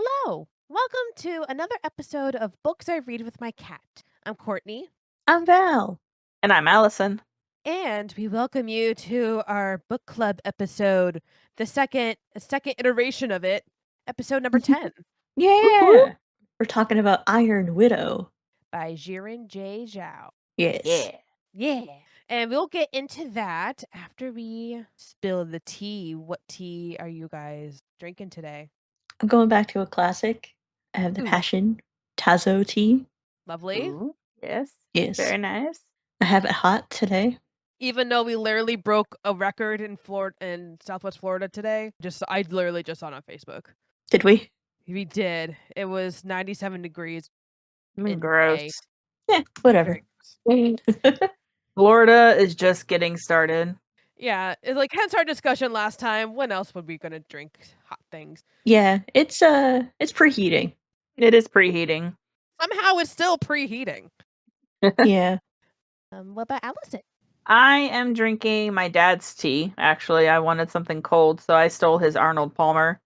Hello! Welcome to another episode of Books I Read with My Cat. I'm Courtney, I'm Val. And I'm Allison. and we welcome you to our book club episode, the second iteration of it, episode number 10 Yeah. Woo-hoo. We're talking about Iron Widow. by Xiran Jay Zhao. Yes. Yeah. Yeah. And we'll get into that after we spill the tea. What tea are you guys drinking today? I'm going back to a classic. I have the Ooh. Passion Tazo tea. Lovely. Ooh, yes. Yes. Very nice. I have it hot today. Even though we literally broke a record in Florida, in Southwest Florida today, I literally just saw it on Facebook. Did we? We did. It was 97 degrees. In Gross. May. Yeah, whatever. Florida is just getting started. Yeah, it's like hence our discussion last time. When else would we gonna drink hot things? Yeah, it's preheating. It is preheating. Somehow it's still preheating. Yeah. What about Allison? I am drinking my dad's tea. Actually, I wanted something cold, so I stole his Arnold Palmer.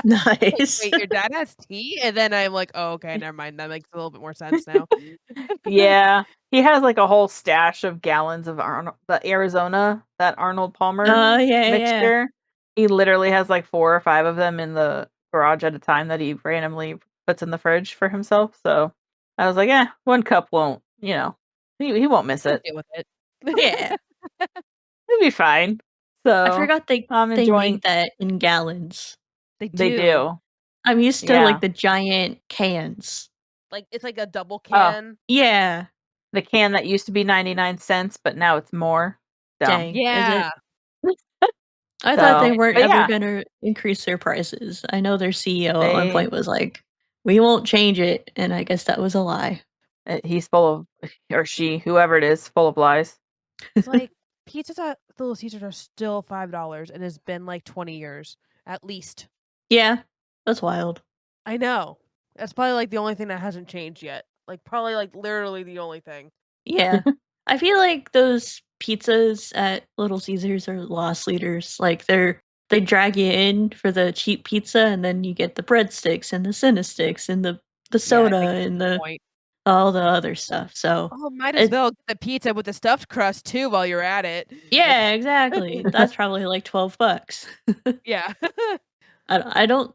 Nice. Wait, your dad has tea? And then I'm like, oh, okay, never mind. That makes a little bit more sense now. Yeah. He has like a whole stash of gallons of the Arizona, that Arnold Palmer yeah. mixture. He literally has like 4 or 5 of them in the garage at a time that he randomly puts in the fridge for himself. So I was like, one cup won't, he won't miss I'll it. deal with it. Yeah. He'll be fine. So I forgot they enjoying- make that in gallons. They do. They do. I'm used to Yeah. like the giant cans. Like it's like a double can. Yeah. The can that used to be 99 cents, but now it's more. Dumb. Dang. Yeah. I thought they So, weren't but ever yeah. going to increase their prices. I know their CEO at They- one point was like, we won't change it. And I guess that was a lie. He's full of, or she, whoever it is, full of lies. It's like pizzas at Little Caesars are still $5 and it's been like 20 years at least. Yeah, that's wild. I know. That's probably like the only thing that hasn't changed yet. Like probably like literally the only thing. Yeah. I feel like those pizzas at Little Caesars are loss leaders. Like they drag you in for the cheap pizza and then you get the breadsticks and the Cinesticks and the soda and all the other stuff. So might as well get the pizza with the stuffed crust too while you're at it. Yeah, exactly. That's probably like $12. Yeah. I don't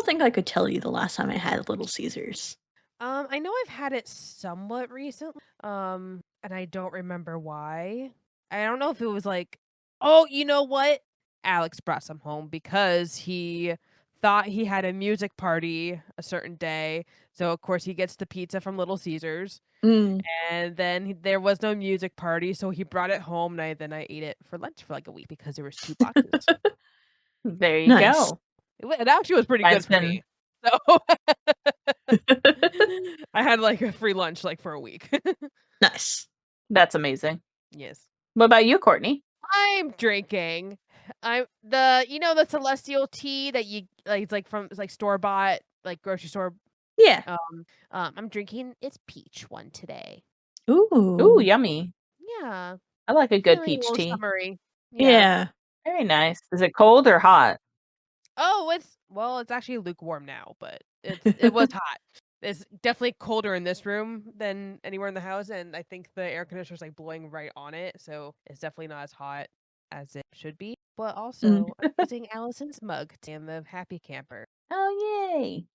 think I could tell you the last time I had Little Caesars. I know I've had it somewhat recently. And I don't remember why. I don't know if it was like, oh, you know what? Alex brought some home because he thought he had a music party a certain day. So of course he gets the pizza from Little Caesars. Mm. And then there was no music party, so he brought it home and I ate it for lunch for like a week because there was 2 boxes. There you Nice. go. It actually was pretty good for me. So I had like a free lunch like for a week. Nice. That's amazing. Yes. What about you, Courtney? I'm drinking. The celestial tea that you like. It's like store bought, like grocery store. Yeah. I'm drinking its peach one today. Ooh, yummy. Yeah. I like a good Feeling peach a little tea. summery. Yeah. Very nice. Is it cold or hot? Oh, it's actually lukewarm now, but it was hot. It's definitely colder in this room than anywhere in the house, and I think the air conditioner's like blowing right on it, so it's definitely not as hot as it should be. But also, I'm using Allison's mug and the Happy Camper. Oh, yay.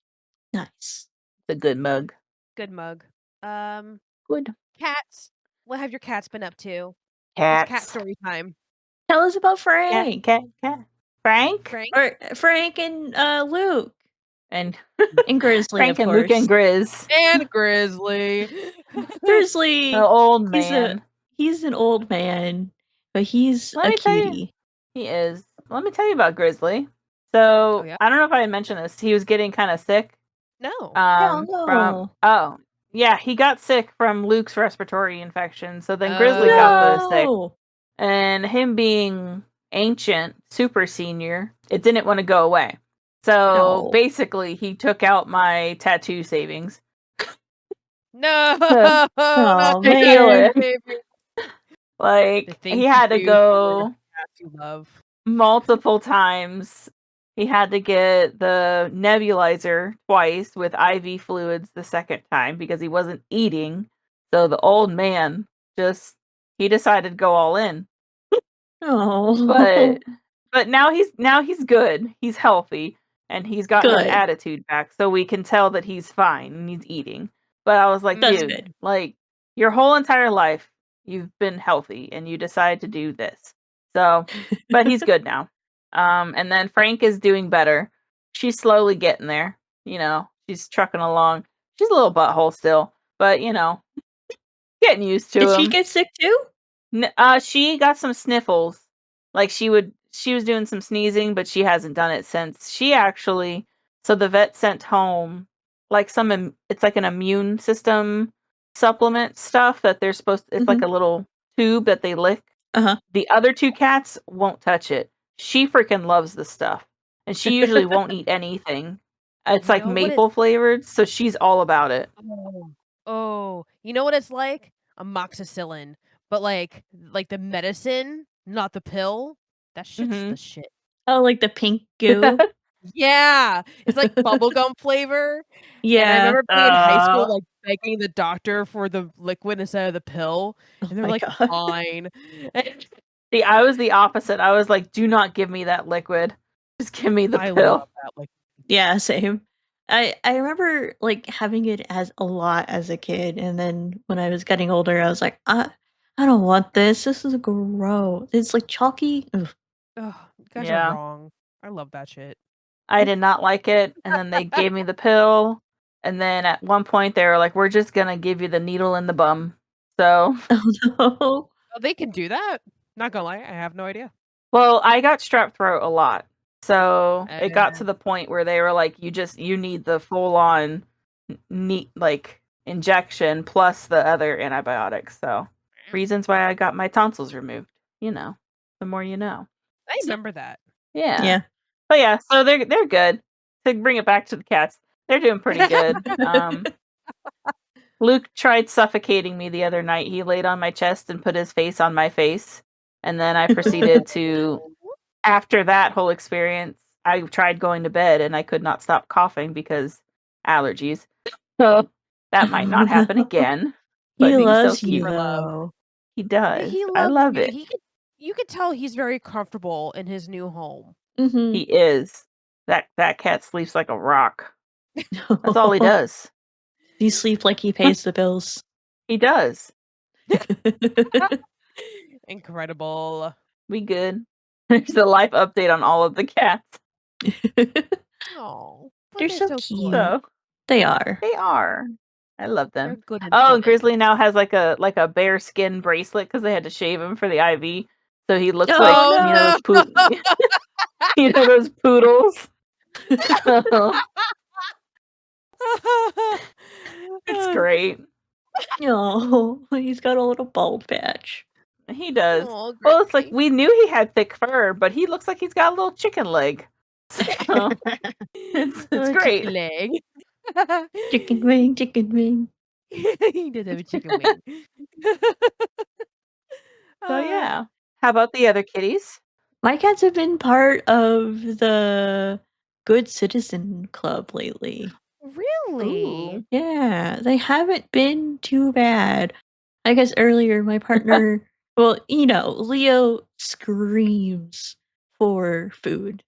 Nice. It's a good mug. Good mug. Good. Cats. What have your cats been up to? Cats. It's cat story time. Tell us about Frank. Cat. Frank? Frank and Luke. And Grizzly, Frank of and course. Luke and Grizz. And Grizzly. Grizzly. The old man. He's an old man, but he's a cutie. He is. Let me tell you about Grizzly. So, I don't know if I had mentioned this. He was getting kind of sick. No. No. Yeah, he got sick from Luke's respiratory infection. So then Grizzly got sick. And him being ancient, super senior, it didn't want to go away. So basically, he took out my tattoo savings. No. Oh, man. Like, he had to go you love. multiple times He had to get the nebulizer twice with IV fluids the second time because he wasn't eating. So the old man he decided to go all in. Oh, But now he's good. He's healthy and he's gotten his good. attitude back, so we can tell that he's fine and he's eating. But I was like, That's dude, good. like your whole entire life you've been healthy and you decide to do this. So, but he's good now. And then Frank is doing better. She's slowly getting there. She's trucking along. She's a little butthole still, but getting used to Did him. she get sick too? She got some sniffles. Like she was doing some sneezing, but she hasn't done it since. So the vet sent home like it's like an immune system supplement stuff that they're it's like a little tube that they lick. Uh-huh. The other two cats won't touch it. She freaking loves the stuff. And she usually won't eat anything. It's like maple flavored, so she's all about it. Oh, you know what it's like? Amoxicillin, but like the medicine, not the pill. That shit's the shit. Oh, like the pink goo? Yeah, it's like bubblegum flavor. Yeah. And I remember being in high school, like begging the doctor for the liquid instead of the pill, and they're like, God. "Fine." See, I was the opposite. I was like, "Do not give me that liquid. Just give me the pill." Love that liquid. Yeah, same. I remember like having it as a lot as a kid, and then when I was getting older, I was like, I don't want this. This is gross. It's like chalky. Ugh. Oh, you guys are wrong. I love that shit. I did not like it, and then they gave me the pill, and then at one point they were like, "We're just gonna give you the needle in the bum." So, Oh no. Oh, they can do that? Not gonna lie, I have no idea. well, I got strep throat a lot, so it got to the point where they were like, "You need the full on, like injection plus the other antibiotics." So, reasons why I got my tonsils removed. The more you know. I remember that. Yeah. Yeah. But yeah, so they're good. To bring it back to the cats, they're doing pretty good. Luke tried suffocating me the other night. He laid on my chest and put his face on my face, and then I proceeded to. After that whole experience, I tried going to bed and I could not stop coughing because allergies. So that might not happen again. But He he's loves so you cute. though. He does. He I loves love you. it. You could tell he's very comfortable in his new home. Mm-hmm. He is. That cat sleeps like a rock. That's all he does. You sleep like he pays the bills. He does. Incredible. We good. There's a life update on all of the cats. Oh, they're so cute. So, they are. They are. I love them. They're good. Oh, and Grizzly now has like a bear skin bracelet because they had to shave him for the IV. So he looks like those poodles. It's great. Oh, he's got a little bald patch. He does. Oh, well, it's like we knew he had thick fur, but he looks like he's got a little chicken leg. So, it's great. Chicken leg. Chicken wing, chicken wing. He does have a chicken wing. So yeah. How about the other kitties? My cats have been part of the Good Citizen Club lately. Really? Ooh. Yeah, they haven't been too bad. I guess earlier my partner, well, Leo screams for food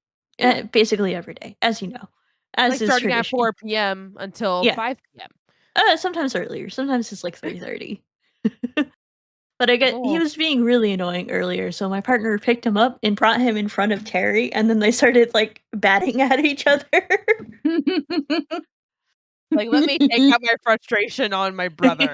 basically every day, as you know, as like is starting tradition. at 4 p.m. until 5 p.m. Sometimes earlier. Sometimes it's like 3:30. But he was being really annoying earlier, so my partner picked him up and brought him in front of Terry, and then they started like batting at each other. Like, let me take out my frustration on my brother.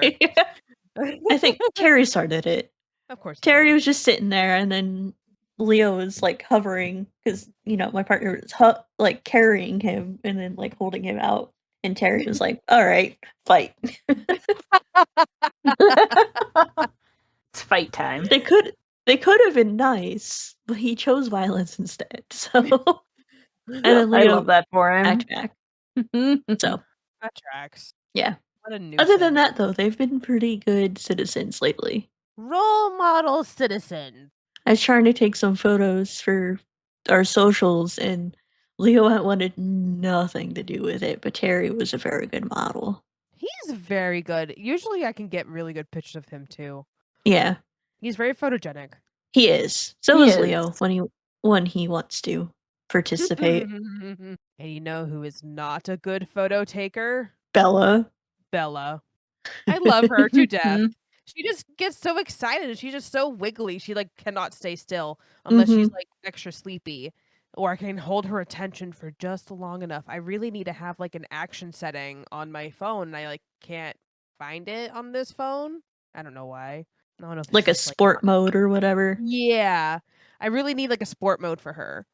I think Terry started it. Of course. Terry was just sitting there, and then Leo was like hovering because my partner was like carrying him and then like holding him out, and Terry was like, "All right, fight." It's fight time. They could have been nice, but he chose violence instead. So, and then Leo I love that for him. Act back. So that tracks. Yeah. What a nuisance. Other than that, though, they've been pretty good citizens lately. Role model citizens. I was trying to take some photos for our socials, and Leo wanted nothing to do with it, but Terry was a very good model. He's very good. Usually I can get really good pictures of him too. Yeah. He's very photogenic. He is. So He is is. Leo when he wants to participate. And you know who is not a good photo taker? Bella. I love her to death. She just gets so excited. She's just so wiggly. She like cannot stay still unless she's like extra sleepy. Or I can hold her attention for just long enough. I really need to have like an action setting on my phone, and I like can't find it on this phone. I don't know why. I don't know if Like a sport mode or whatever. Yeah. I really need like a sport mode for her.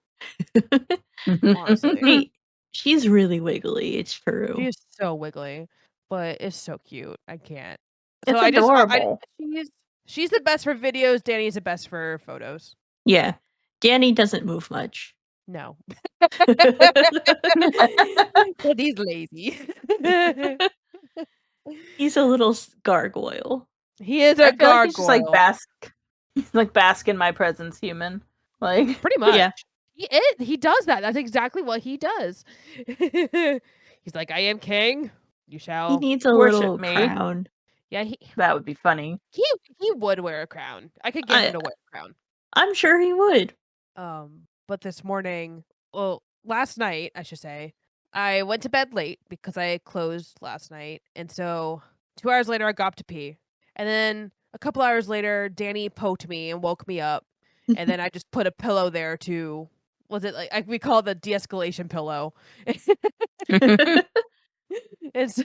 Honestly. Hey, she's really wiggly. It's true. She is so wiggly, but it's so cute. I can't. It's So adorable. She's the best for videos. Danny's the best for photos. Yeah. Danny doesn't move much. No. But he's lazy. He's a little gargoyle. He is I a feel gargoyle. like he's just like bask in my presence, human. Like Pretty much. Yeah. He does that. That's exactly what he does. He's like, I am king. You shall He needs a worship little me. crown. Yeah, that would be funny. He would wear a crown. I could get him to wear a crown. I'm sure he would. But this morning, well, last night, I should say, I went to bed late because I closed last night. And so 2 hours later, I got up to pee. And then a couple hours later, Danny poked me and woke me up. And then I just put a pillow there to, was it like we call it the de-escalation pillow. And so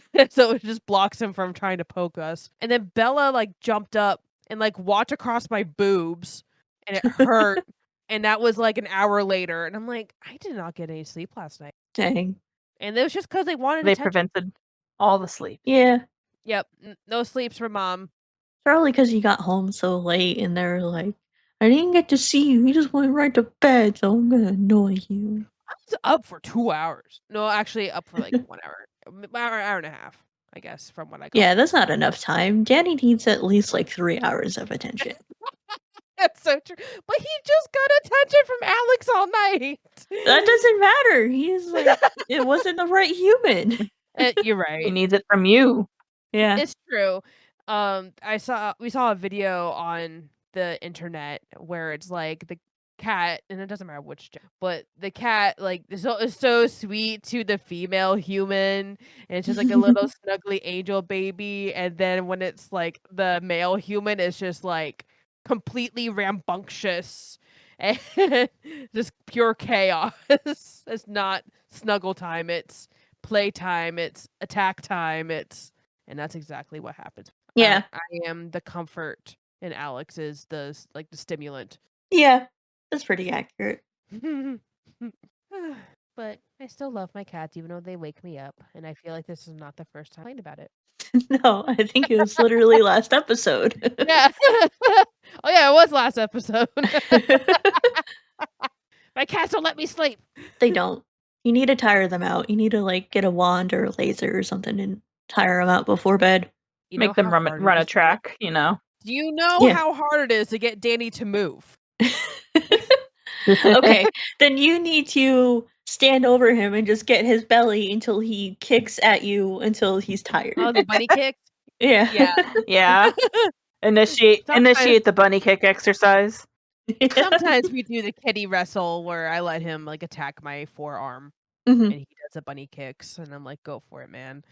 it just blocks him from trying to poke us. And then Bella like jumped up and like walked across my boobs, and it hurt. And that was like an hour later, and I'm like, I did not get any sleep last night. Dang. And it was just because they wanted They attention. prevented all the sleep. Yeah. Yep, no sleeps for mom. Probably because you got home so late and they're like, I didn't get to see you. You just went right to bed, so I'm gonna annoy you. I was up for 2 hours. No, actually up for like 1 hour. Hour and a half, I guess, from what I got. Yeah, that's not enough time. Danny needs at least like 3 hours of attention. That's so true. But he just got attention from Alex all night. That doesn't matter. He's like, it wasn't the right human. You're right. He needs it from you. Yeah. It's true. We saw a video on the internet where it's like the cat, and it doesn't matter which, but the cat like is so sweet to the female human, and it's just like a little snuggly angel baby, and then when it's like the male human, it's just like completely rambunctious and just pure chaos. It's not snuggle time, it's playtime, it's attack time, and that's exactly what happens. Yeah. I am the comfort, and Alex is the stimulant. Yeah. That's pretty accurate. But I still love my cats, even though they wake me up, and I feel like this is not the first time I complained about it. No, I think it was literally last episode. Yeah. Oh yeah, it was last episode. My cats don't let me sleep. They don't. You need to tire them out. You need to like get a wand or a laser or something and tire them out before bed. Make them run a track, you know. Do you know how hard it is to get Danny to move? Okay, then you need to stand over him and just get his belly until he kicks at you until he's tired. Oh, the bunny kick? Yeah. Yeah. Initiate the bunny kick exercise. Sometimes we do the kitty wrestle where I let him like attack my forearm, Mhm. and he does a bunny kicks, and I'm like, go for it, man.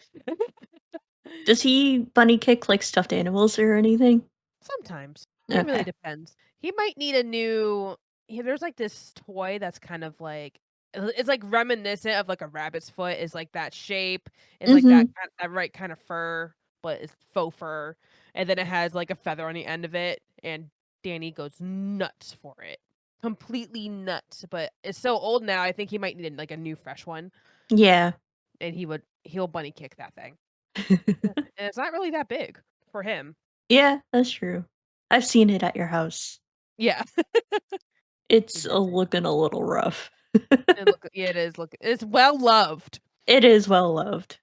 Does he bunny kick like stuffed animals or anything? Sometimes. It really Okay. depends. He might need a new. There's like this toy that's kind of like, it's like reminiscent of like a rabbit's foot. Is like that shape. It's like that right kind of fur, but it's faux fur, and then it has like a feather on the end of it. And Danny goes nuts for it, completely nuts. But it's so old now. I think he might need like a new, fresh one. Yeah. And he'll bunny kick that thing. And it's not really that big for him. Yeah, that's true. I've seen it at your house. Yeah. It's looking a little rough. It is. It's well loved. It is well loved.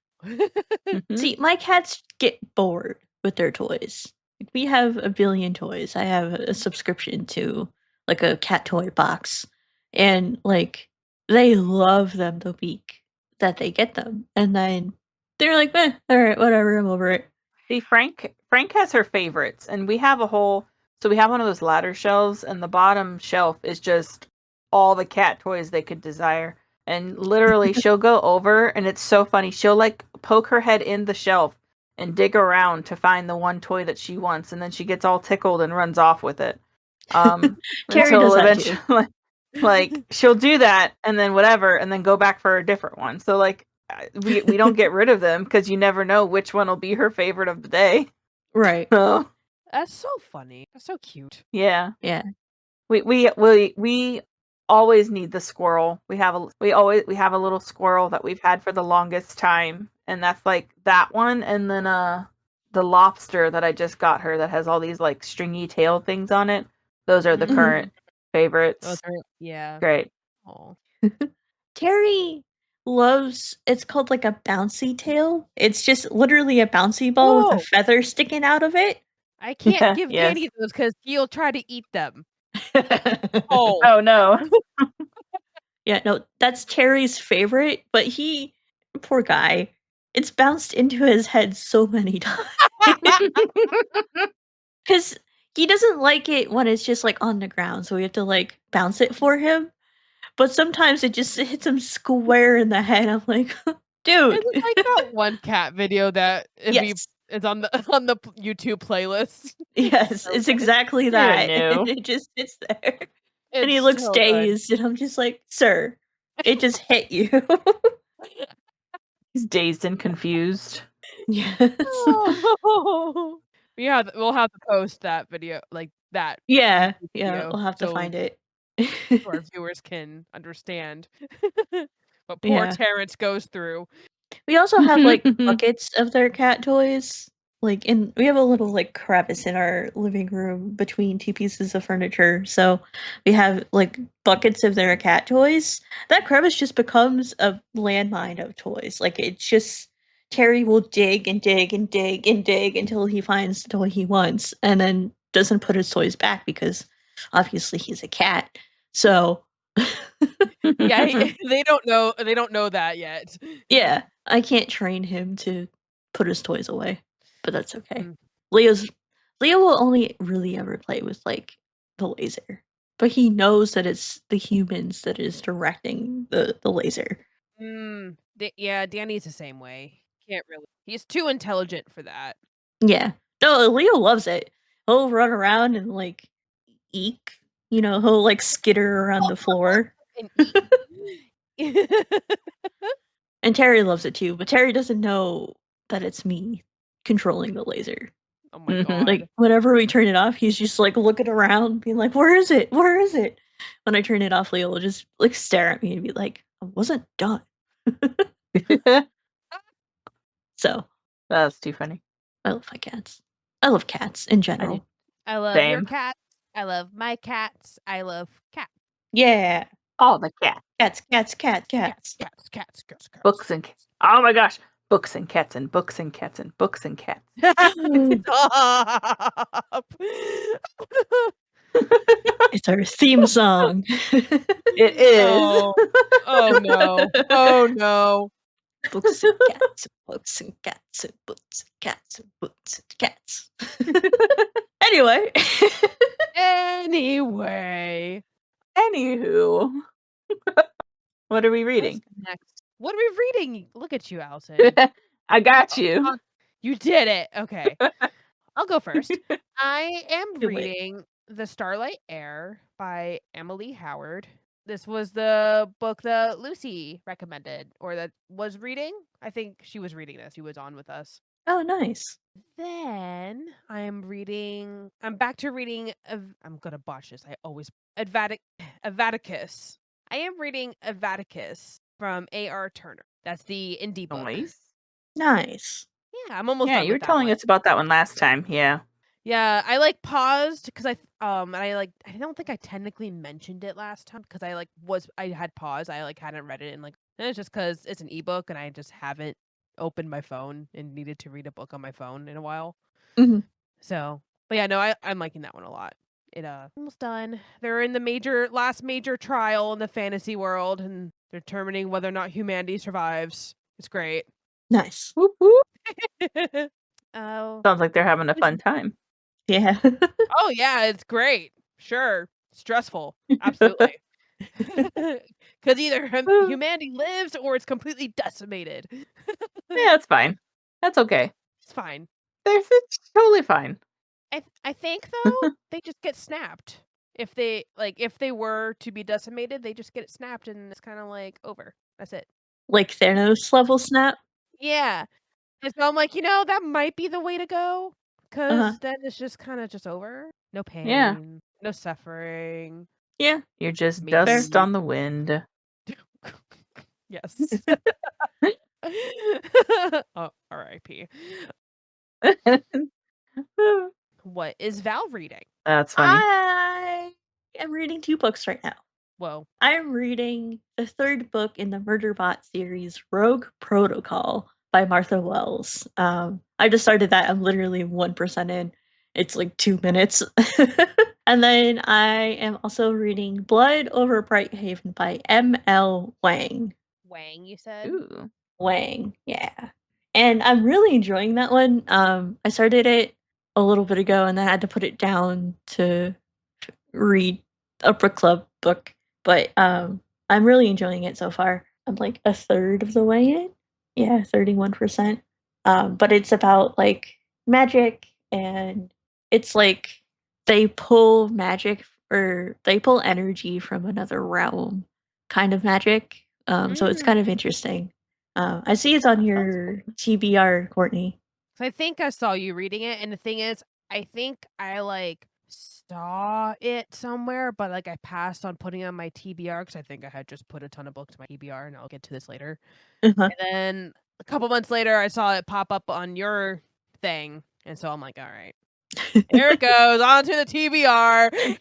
See, my cats get bored with their toys. We have a billion toys. I have a subscription to like a cat toy box. And like they love them the week that they get them, and then they're like, "Meh, all right, whatever, I'm over it." See, Frank has her favorites, and we have we have one of those ladder shelves, and the bottom shelf is just all the cat toys they could desire. And literally, she'll go over, and it's so funny. She'll like poke her head in the shelf and dig around to find the one toy that she wants, and then she gets all tickled and runs off with it. Terry does Until that too. eventually, like she'll do that, and then whatever, and then go back for a different one. So like we don't get rid of them because you never know which one will be her favorite of the day. Right. So That's so funny. That's so cute. yeah, Yeah. we always need the squirrel. We have a little squirrel that we've had for the longest time, and that's like that one, and then the lobster that I just got her that has all these like stringy tail things on it. Those are the Mhm. current favorites. Those are, yeah. Great. Aw. Terry loves, it's called like a bouncy tail. It's just literally a bouncy ball with a Oh! feather sticking out of it. I can't Yeah, give yes. Danny those because he'll try to eat them. Oh. Oh no. Yeah, no, that's Terry's favorite, but he, poor guy, it's bounced into his head so many times. Because he doesn't like it when it's just like on the ground, so we have to like bounce it for him. But sometimes it just hits him square in the head. I'm like, dude. It's like that one cat video that Yes. it's on the YouTube playlist. Yes, so it's good. exactly You're that. new. And it just sits there. And It's he looks so good. dazed, and I'm just like, sir, it just hit you. He's dazed and confused. Yes. Oh. Yeah, we'll have to post that video, like that Yeah, YouTube yeah, video, we'll have to so find it. our viewers can understand what poor Yeah. Terrence goes through. We also have, like, buckets of their cat toys. Like, we have a little, like, crevice in our living room between 2 pieces of furniture, so we have, like, buckets of their cat toys. That crevice just becomes a landmine of toys. Like, it's just Terry will dig and dig and dig and dig until he finds the toy he wants, and then doesn't put his toys back because obviously he's a cat. So Yeah, they don't know that yet. yeah, I can't train him to put his toys away, but that's okay. Mm. Leo will only really ever play with, like, the laser, but he knows that it's the humans that is directing the laser. Yeah, Danny's the same way. Can't really. He's too intelligent for that. Yeah. No, Leo loves it. He'll run around and, like, eek, he'll, like, skitter around the floor. And eat. And Terry loves it too, but Terry doesn't know that it's me controlling the laser. Oh my god. Like, whenever we turn it off, he's just, like, looking around, being like, "Where is it? Where is it?" When I turn it off, Leo will just, like, stare at me and be like, "I wasn't done." So, That's too funny. I love my cats. I love cats in general. I love your Same. cats. I love my cats. I love cats. Yeah. All the cats. Cats. Cats. Books and cats. Oh my gosh. Books and cats and books and cats and books and cats. Stop. It's our theme song. It is. Oh no. Oh no. Books and cats, books and cats, and books and cats, and books and cats. Anyway. Anyway. Anywho. What are we reading? What's next? What are we reading? Look at you, Allison. I got you. You did it. Okay. I'll go first. I am Do it. reading The Starlight Heir by Amalie Howard. This was the book that Lucy recommended or that was reading. I think she was reading this. She was on with us. Oh, nice. Then I'm back to reading, I'm going to botch this. I always, Advocatus. I am reading Advocatus from A.R. Turner. That's the indie book. Nice. Yeah, I'm almost Yeah, done you were with that telling one. us about that one last time. Yeah. Yeah, I like paused because I don't think I technically mentioned it last time because I had paused. I like hadn't read it and it's just because it's an ebook and I just haven't opened my phone and needed to read a book on my phone in a while. Mhm. So, but yeah, no, I'm liking that one a lot. It almost done. They're in the last major trial in the fantasy world, and determining whether or not humanity survives. It's great. Nice. Whoop, whoop. Oh, Sounds like they're having a fun time. Yeah. oh yeah, it's great. Sure, stressful, absolutely. Because either humanity lives or it's completely decimated. Yeah, it's fine. That's okay. It's fine. It's totally fine. I think though they just get snapped. If they were to be decimated, they just get it snapped and it's kind of like over. That's it. Like Thanos level snap. Yeah. And so I'm like, that might be the way to go. Uh-huh. Because then it's just kind of just over. No pain. Yeah. No suffering. Yeah. You're just Maybe. dust on the wind. Yes. Oh, R.I.P. What is Val reading? That's funny. I am reading 2 books right now. Whoa. I'm reading the 3rd book in the Murderbot series, Rogue Protocol by Martha Wells. I just started that. I'm literally 1% in. It's like 2 minutes. And then I am also reading Blood Over Bright Haven by M.L. Wang. Wang, you said? Ooh. Wang, yeah. And I'm really enjoying that one. I started it a little bit ago and then I had to put it down to read a book club book. But I'm really enjoying it so far. I'm like a third of the way in. Yeah, 31%. But it's about like magic and it's like they pull magic or they pull energy from another realm kind of magic. So it's kind of interesting. I see it's on That sounds your cool. TBR, Courtney. So I think I saw you reading it, and the thing is, I think I saw it somewhere, but I passed on putting it on my TBR because I think I had just put a ton of books to my TBR, and I'll get to this later. Uh-huh. And then a couple months later, I saw it pop up on your thing, and so I'm like, all right, here it goes onto the TBR.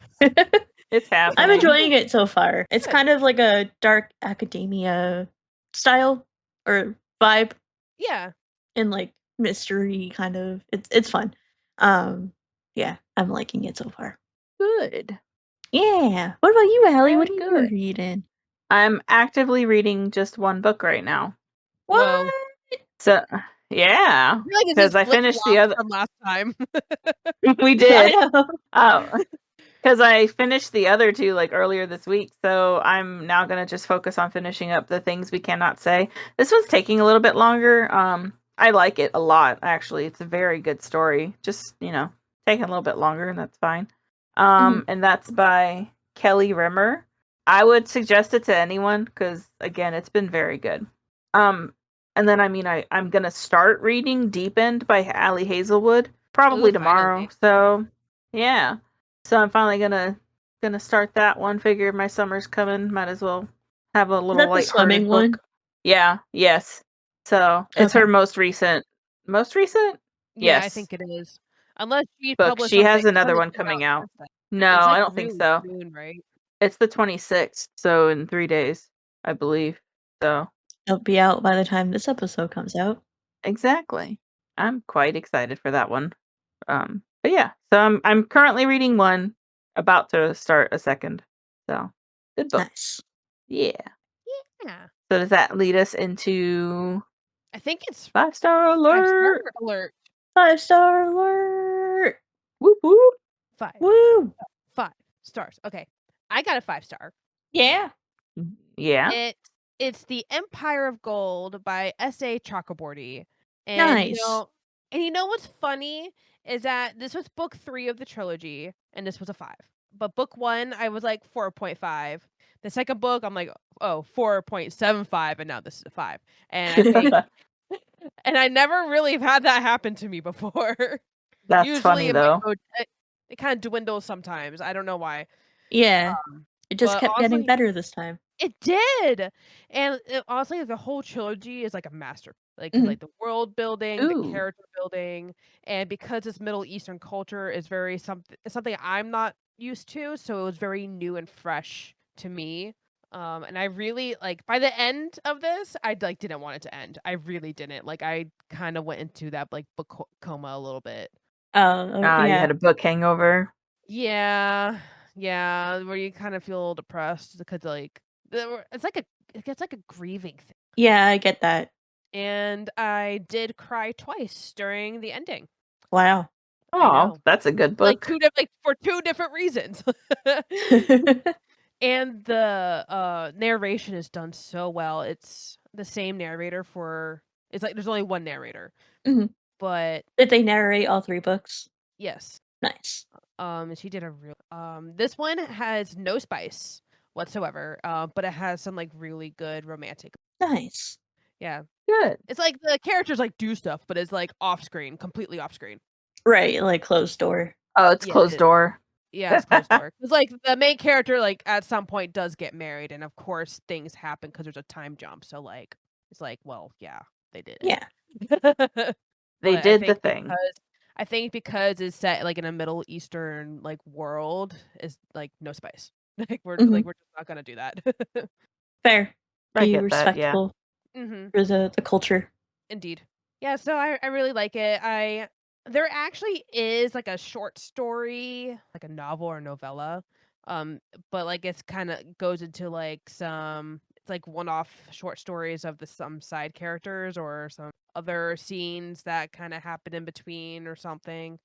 It's happening. I'm enjoying it so far. It's Good. kind of like a dark academia style or vibe Yeah. and like mystery kind of. It's fun. Yeah, I'm liking it so far. Good. Yeah. What about you, Allie? What are Very you good. reading? I'm actively reading just one book right now. Whoa. So, yeah, I feel like because I finished the other. from last time. We I did. know. Because I finished the other 2 earlier this week, so I'm now gonna just focus on finishing up the things we cannot say. This one's taking a little bit longer. I like it a lot, actually. It's a very good story. Just taking a little bit longer, and that's fine. And that's by Kelly Rimmer. I would suggest it to anyone because again, it's been very good. And then I'm gonna start reading Deep End by Ali Hazelwood probably tomorrow. Finally. So yeah. So I'm finally gonna start that one. Figure my summer's coming. Might as well have a little Is that the lighthearted swimming book. one? Yeah. Yes. So it's her Okay. most recent. Most recent? Yeah, I Yes. think it is. Unless she Book. published She has something. another one Something came coming out. since then. No, It's I don't think really so. soon, right? It's the 26th, so in 3 days, I believe. So It'll be out by the time this episode comes out. exactly. I'm quite excited for that one. But yeah, so I'm currently reading one, about to start a second. So good book. Nice. Yeah. Yeah. So does that lead us into I think it's 5-star alert? 5-star alert. 5-star alert. Whoop whoop. 5. Woo. 5 stars. Okay. I got a 5-star. Yeah. Yeah. It's The Empire of Gold by S.A. Chakraborty. And Nice. you know what's funny is that this was book 3 of the trilogy, and this was a 5. But book 1, I was like 4.5. The second book, I'm like, 4.75, and now this is a 5. And I think, and I never really have had that happen to me before. That's Usually funny though. it kind of dwindles sometimes. I don't know why. Yeah. It just But kept getting honestly, better this time. it did. And honestly, the whole trilogy is like a master. Mhm. The world building, the Ooh. character building, and because this Middle Eastern culture is very something I'm not used to, so it was very new and fresh to me. And I really by the end of this, I didn't want it to end. I really didn't. I kind of went into that book coma a little bit. Oh, You yeah. had a book hangover. Yeah, where you kind of feel a little depressed because it's gets like a grieving thing. Yeah, I get that. And I did cry twice during the ending. Wow. Oh, that's a good book. For 2 different reasons. And the narration is done so well. It's the same narrator for. It's like there's only one narrator, Mhm. but Did they narrate all 3 books? yes. Nice. And she did a real. This one has no spice whatsoever. But it has some like really good romantic. Nice. Yeah. Good. It's like the characters like do stuff, but it's like off screen, completely off screen. Right, like closed door. Oh, it's closed door. Yeah, it's closed door. It's like the main character, like at some point, does get married, and of course things happen because there's a time jump. So like, it's like, well, yeah, they did it. Yeah. They But did the thing. I think because it's set like in a Middle Eastern like world, is like no spice. Like we're Mhm. like we're just not gonna do that. Fair. I Be get that, yeah. respectful Mm-hmm. for the culture. Indeed. Yeah, so I really like it. There actually is like a short story, like a novel or novella. But like it's kind of goes into like some it's like one-off short stories of some side characters or some other scenes that kind of happen in between or something.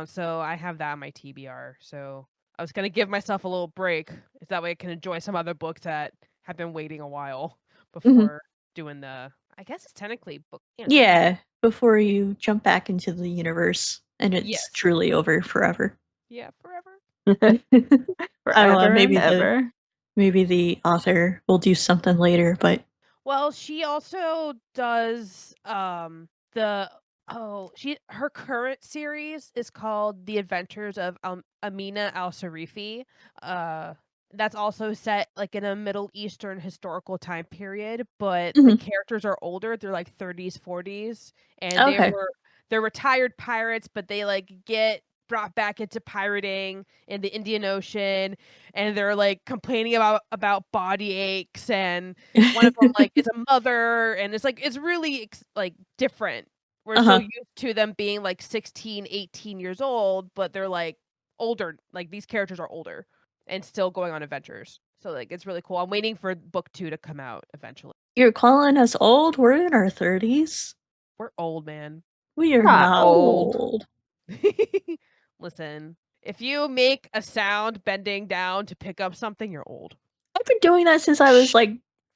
So I have that on my TBR. So I was gonna give myself a little break, so that way I can enjoy some other books that have been waiting a while before doing the. I guess it's technically book. Yeah, before you jump back into the universe and it's Yes. truly over forever. Yeah, forever. I don't know, Forever maybe and ever. maybe the author will do something later, but Well, she also does her current series is called The Adventures of Amina al-Sarifi. That's also set like in a Middle Eastern historical time period, but the characters are older. They're like 30s, 40s, and they're retired pirates, but they like get brought back into pirating in the Indian Ocean, and they're like complaining about body aches, and one of them like is a mother, and it's like it's really like different. We're so used to them being like 16, 18 years old, but they're like older. Like these characters are older and still going on adventures. So like it's really cool. I'm waiting for book 2 to come out eventually. You're calling us old? We're in our 30s. We're old, man. We are not old. Listen, if you make a sound bending down to pick up something, you're old. I've been doing that since I was like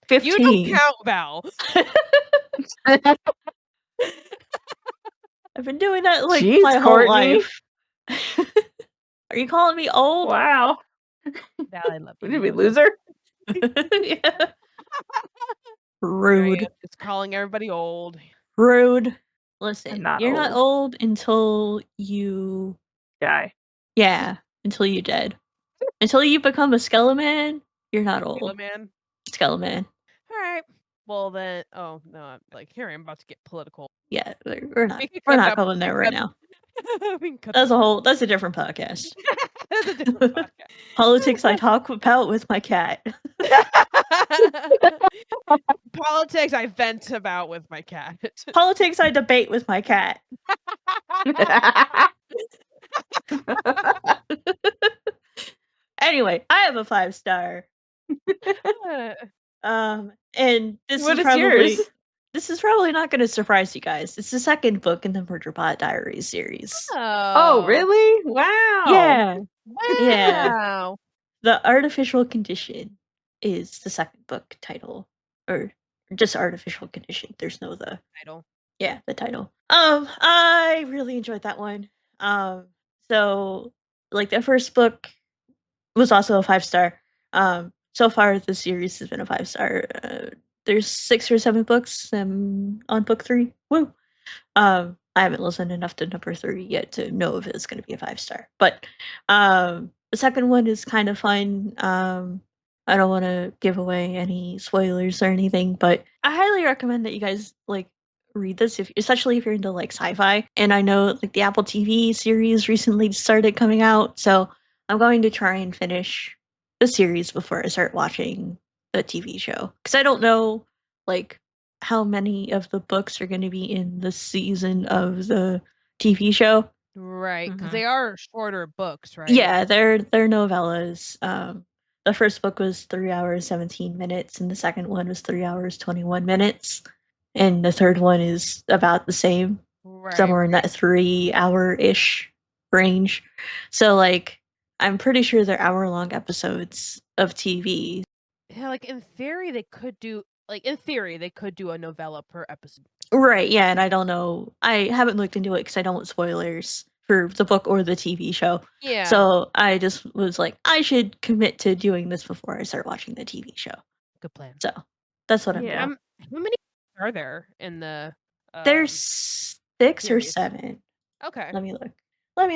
15. You don't count, Val. I've been doing that like Jeez, my whole Courtney. life. Are you calling me old? Wow. Val, I love you. Did we lose her? Yeah. Rude. Just calling everybody old. Rude. Listen, Not you're not old until you die. Yeah, until you're dead. Until you become a Skeleman, you're not old. Man. Skeleman. All right. Well then, oh no, I'm like here I'm about to get political. Yeah, we're not going there right now. That's a different podcast. That's a different podcast. Politics I talk about with my cat. Politics I vent about with my cat. Politics I debate with my cat. Anyway, I have a 5-star. And this What is is yours? This is probably not going to surprise you guys. It's the second book in the Murderbot Diaries series. Oh, really? Wow. Yeah. Wow. Yeah. The Artificial Condition is the second book title. Or just Artificial Condition. There's no the title. Yeah, the title. I really enjoyed that one. So like the first book was also a 5-star. So far the series has been a 5-star. There's 6 or 7 books. I'm on book 3. Woo. I haven't listened enough to number 3 yet to know if it's going to be a 5-star. But the second one is kind of fun. I don't want to give away any spoilers or anything, but I highly recommend that you guys like read this, especially if you're into like sci-fi. And I know like the Apple TV series recently started coming out, so I'm going to try and finish the series before I start watching the TV show, because I don't know like how many of the books are going to be in the season of the TV show. Right, because they are shorter books, right? Yeah, they're novellas. the first book was 3 hours 17 minutes, and the second one was 3 hours 21 minutes, and the third one is about the same, somewhere in that 3-hour-ish range. So like, I'm pretty sure they're hour-long episodes of TV. Yeah, like in theory, they could do a novella per episode. Right, yeah, and I don't know. I haven't looked into it because I don't want spoilers for the book or the TV show. Yeah. So I just was like, I should commit to doing this before I start watching the TV show. Good plan. So that's what I'm doing. How many are there in the There's 6 or series? 7. Okay. Let me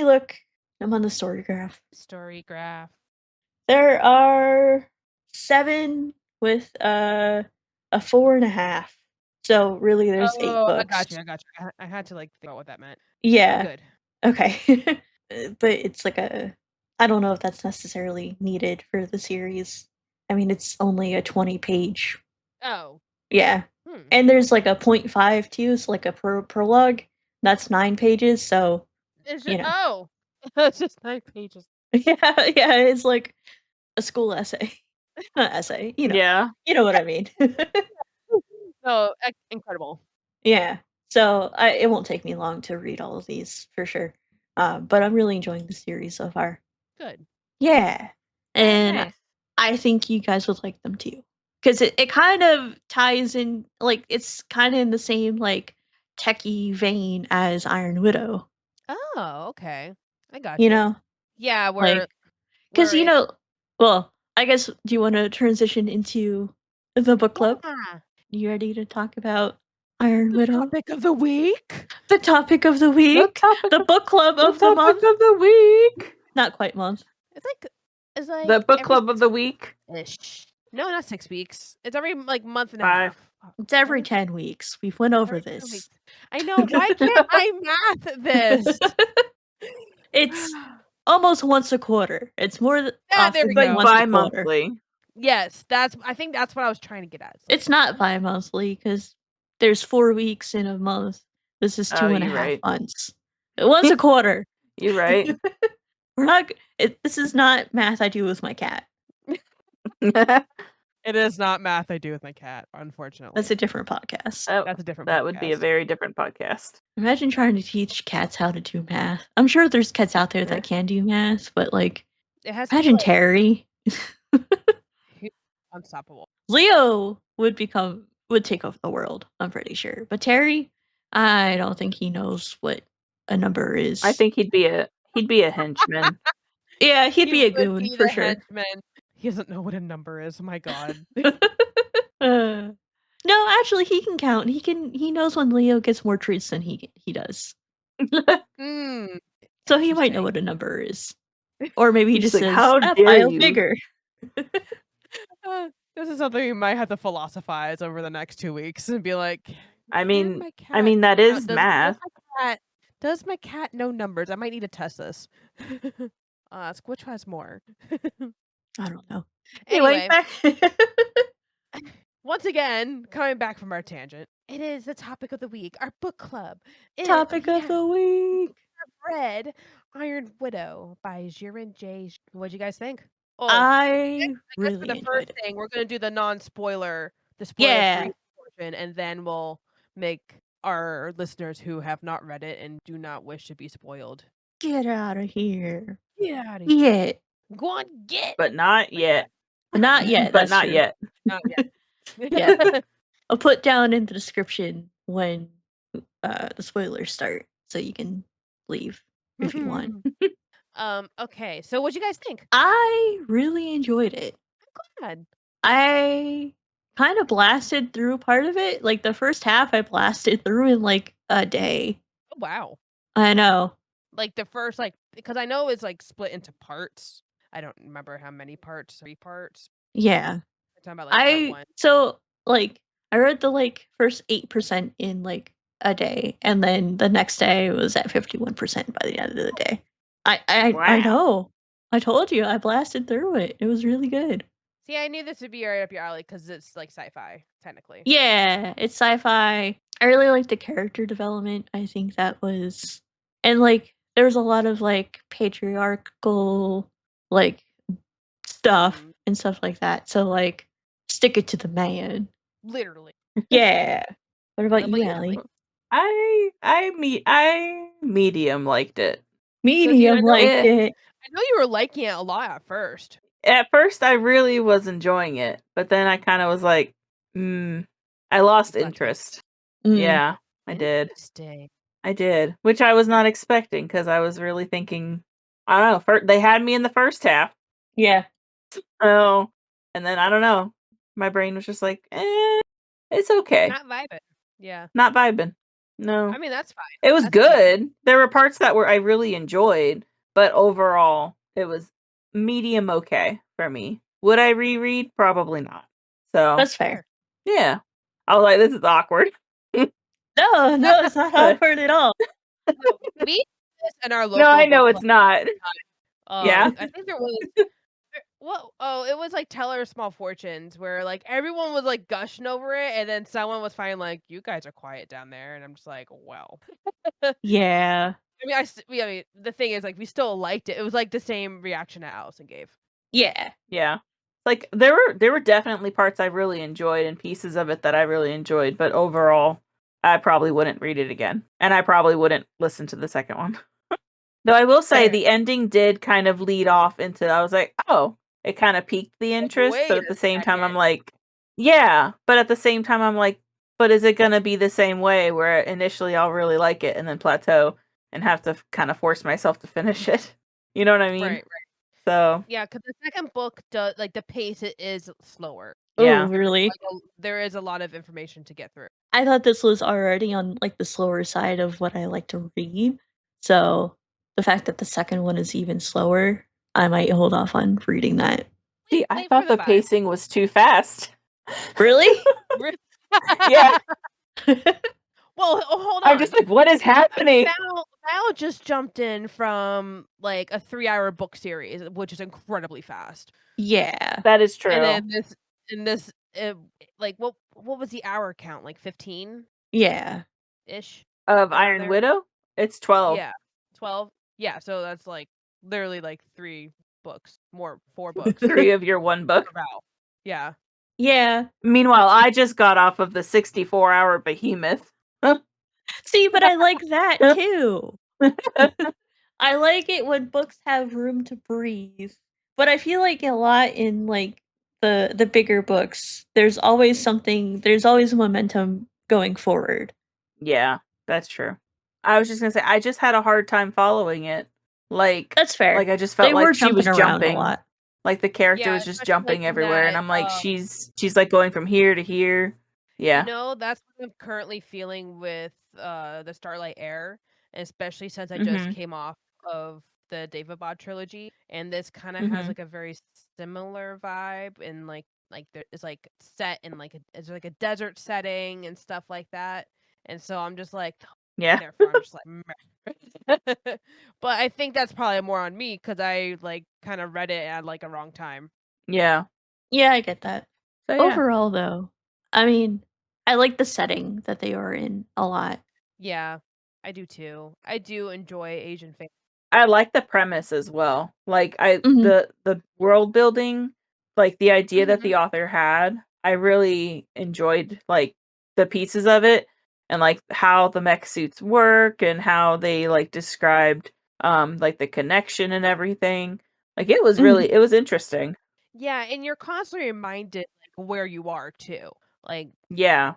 look. I'm on the story graph. There are 7 with a 4.5. So really there's 8 books. I got you. I had to like think about what that meant. Yeah. Good. Okay. But it's like I don't know if that's necessarily needed for the series. I mean, it's only a 20-page. Oh. Yeah. And there's like a 0.5 too, so like a prologue. That's 9 pages, so it's just 9 pages. yeah, it's like a school essay. Not essay, Yeah. You know what I mean. So incredible. Yeah. So it won't take me long to read all of these for sure. But I'm really enjoying the series so far. Good. Yeah. And Nice. I think you guys would like them too. Because it kind of ties in, like, it's kind of in the same, like, techie vein as Iron Widow. Oh, okay. I got you. Know? Yeah, because, well, I guess, do you want to transition into the book club? Yeah. You ready to talk about Iron Widow? Topic of the week? The topic of the week? The book club of the month? The topic of the week! Not quite month. It's like the book club of the week? Ish. No, not 6 weeks. It's every like month and a half. It's every 10 weeks. We've went over this. I know. Why can't I math this? It's almost once a quarter. It's more often than once a quarter. Bi-monthly. Yes, I think that's what I was trying to get at. It's not bi-monthly because there's 4 weeks in a month. This is 2.5 months. Once a quarter. You're right. We're not. This is not math I do with my cat. It is not math I do with my cat, unfortunately. That's a different podcast. That's a different podcast. That would be a very different podcast. Imagine trying to teach cats how to do math. I'm sure there's cats out there that can do math, but like, imagine Terry. Unstoppable. Leo would take over the world, I'm pretty sure. But Terry, I don't think he knows what a number is. I think he'd be a henchman. Yeah, he'd be a goon for sure. Henchman. He doesn't know what a number is. Oh my god. No, actually, he can count. He knows when Leo gets more treats than he does. So he might know what a number is, or maybe he just says, "How that dare pile you?" bigger. This is something we might have to philosophize over the next 2 weeks and be like. I mean, that is math. Does my cat know numbers? I might need to test this. Ask which has more. I don't know. Anyway, once again, coming back from our tangent, it is the topic of the week, our book club. Topic of the week. I've read Iron Widow by Xiran Jay Zhao. What'd you guys think? I really for the enjoyed first it. thing, we're going to do the non-spoiler, the spoiler-free portion, and then we'll make our listeners who have not read it and do not wish to be spoiled. Get out of here. Get out of here. Go on, get. But not yet. Not yet. But not yet. Not yet. Yeah. I'll put down in the description when the spoilers start, so you can leave if you want. Okay, so what'd you guys think? I really enjoyed it. I'm glad. I kind of blasted through part of it. Like the first half I blasted through in like a day. Oh, wow. I know. Like the first, because I know it's like split into parts. I don't remember how many parts, 3 parts. Yeah. Talking about, part 1. So like I read the first 8% in like a day, and then the next day was at 51% by the end of the day. I know. I told you I blasted through it. It was really good. See, I knew this would be right up your alley because it's like sci-fi, technically. Yeah, it's sci-fi. I really like the character development. I think that was, and like there was a lot of like patriarchal like stuff and stuff like that. So like, stick it to the man. Literally. Yeah. What about What you, about you, Allie? I medium liked it. Medium liked Eh. it. I know you were liking it a lot at first. At first, I really was enjoying it, but then I kind of was like, I lost Plateaued. interest. Mm. Yeah, I did. Interesting. I did, which I was not expecting because I was really thinking, I don't know, they had me in the first half. Yeah. Oh, and then I don't know. My brain was just like, it's okay. Not vibing. Yeah. Not vibing. No. I mean, that's fine. It was That's okay. good. There were parts that I really enjoyed, but overall, it was medium okay for me. Would I reread? Probably not. So That's fair. yeah. I was like, this is awkward. No, it's not awkward at all. No, we did this in our local No, I know book it's not. Yeah. I think there was it was like Teller Small Fortunes where like everyone was like gushing over it, and then someone was finally like, "You guys are quiet down there," and I'm just like, "Well." Yeah. I mean, the thing is, like, we still liked it. It was like the same reaction that Allison gave. Yeah. Yeah. Like there were definitely parts I really enjoyed and pieces of it that I really enjoyed, but overall, I probably wouldn't read it again, and I probably wouldn't listen to the second one. Though I will say Fair. the ending did kind of lead off into, I was like, oh, it kind of piqued the interest, wait but at a the same time I'm second. like, yeah, but at the same time I'm like, but is it going to be the same way where initially I'll really like it and then plateau and have to kind of force myself to finish it? You know what I mean? Right. So, Yeah, because the second book does like the pace is slower. yeah. Oh, really? There is a lot of information to get through. I thought this was already on like the slower side of what I like to read. So the fact that the second one is even slower, I might hold off on reading that. See, I Wait thought for the vibe. pacing was too fast. Really? Yeah. Well, hold on. I'm just like, what is happening? Val just jumped in from like a 3-hour book series, which is incredibly fast. Yeah. That is true. And then like what was the hour count? Like 15 Yeah. ish Of around Iron there? Widow? It's 12. Yeah, 12. Yeah, so that's like literally like 4 books. 3 of your one book. for Val. Yeah. Yeah. Meanwhile, I just got off of the 64-hour behemoth. See, but I like that too. I like it when books have room to breathe. But I feel like a lot in like the bigger books, there's always momentum going forward. Yeah, that's true. I was just gonna say, I just had a hard time following it. Like, That's fair. Like I just felt They like were she was jumping around jumping. a lot. Like the character Yeah, was just especially, jumping like, in everywhere, and that, I'm like, she's like going from here to here. Yeah. You know, that's what I'm currently feeling with the Starlight Heir, especially since I just came off of the Daevabad trilogy, and this kind of has like a very similar vibe, and like there is like set in like it's like a desert setting and stuff like that, and so I'm just like, Yeah. therefore I'm just like, meh. But I think that's probably more on me because I like kind of read it at like a wrong time. Yeah. Yeah, I get that. So, yeah. Overall, though, I mean, I like the setting that they are in a lot. Yeah, I do too. I do enjoy Asian fans. I like the premise as well. Like the world building, like the idea that the author had, I really enjoyed like the pieces of it and like how the mech suits work and how they like described like the connection and everything. Like it was really it was interesting. Yeah, and you're constantly reminded like where you are too. Like Yeah.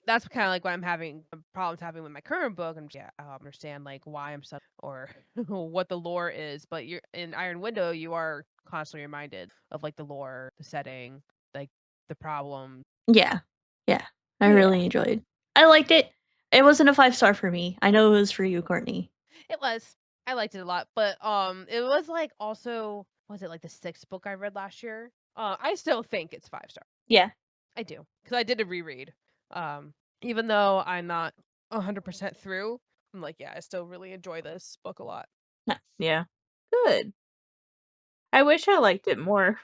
that's kind of like what I'm having problems having with my current book. And I understand like why I'm or what the lore is, but you're in Iron Window, you are constantly reminded of like the lore, the setting, like the problem. Yeah. I really enjoyed. I liked it. It wasn't a 5-star for me. I know it was for you, Courtney. It was. I liked it a lot, but it was like also was it like the 6th book I read last year? I still think it's 5-star. Yeah. I do, because I did a reread. Even though I'm not 100% through, I'm like, yeah, I still really enjoy this book a lot. Nice. Yeah. Good. I wish I liked it more.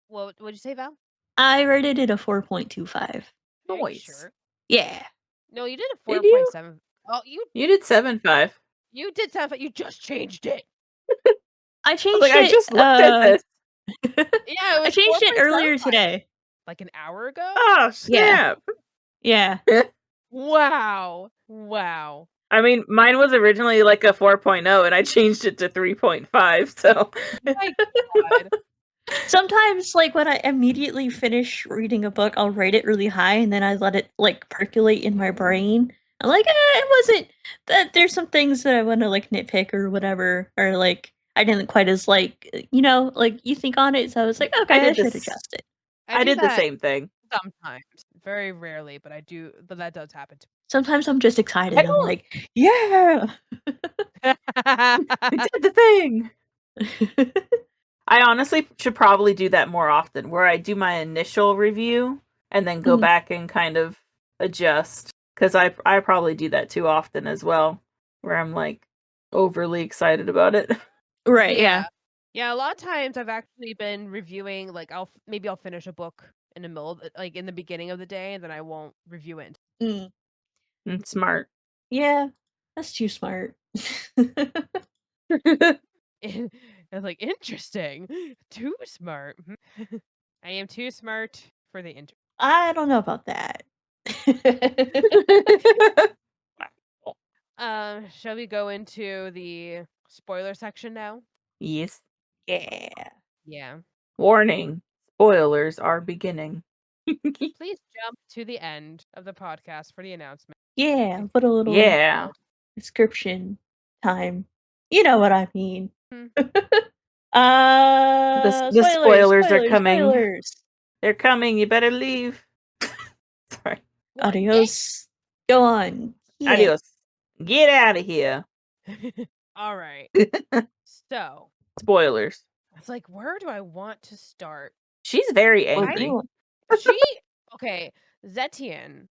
What would you say, Val? I rated it a 4.25. Are you sure? Yeah. No, you did a Did you? 4.7. Oh, you did 7.5. You did 7. You just changed it. I changed like, it. I just looked at this. Yeah, it I was changed it 4.75. earlier today. Like an hour ago? Oh, snap. Yeah. Wow. Wow. I mean, mine was originally like a 4.0 and I changed it to 3.5, so. My God. Sometimes, like, when I immediately finish reading a book, I'll rate it really high, and then I let it, like, percolate in my brain. I'm like, it wasn't that there's some things that I want to, like, nitpick or whatever, or, like, I didn't quite as, like, like, you think on it, so I was like, okay, I should adjust it. I do did the that same thing. sometimes. Very rarely, but that does happen to Sometimes I'm just excited. I'm don't- like, yeah! me. I did the thing! I honestly should probably do that more often, where I do my initial review and then go Mhm. back and kind of adjust. Because I probably do that too often as well, where I'm like overly excited about it. Right, yeah. Yeah, a lot of times I've actually been reviewing, like, I'll finish a book in the middle, like, in the beginning of the day, and then I won't review it. Mm. It's smart. Yeah, that's too smart. I was like, interesting. Too smart. I am too smart for the internet. I don't know about that. Shall we go into the spoiler section now? Yes. Yeah. Yeah. Warning. Spoilers are beginning. Please jump to the end of the podcast for the announcement. Yeah, put a little Yeah. description time. You know what I mean. Hmm. The spoilers are coming. Spoilers. They're coming. You better leave. Sorry. What? Adios. Go on. Yeah. Adios. Get out of here. All right. So, Spoilers. I was like, where do I want to start? She's very What do angry. you want? She okay, Zetian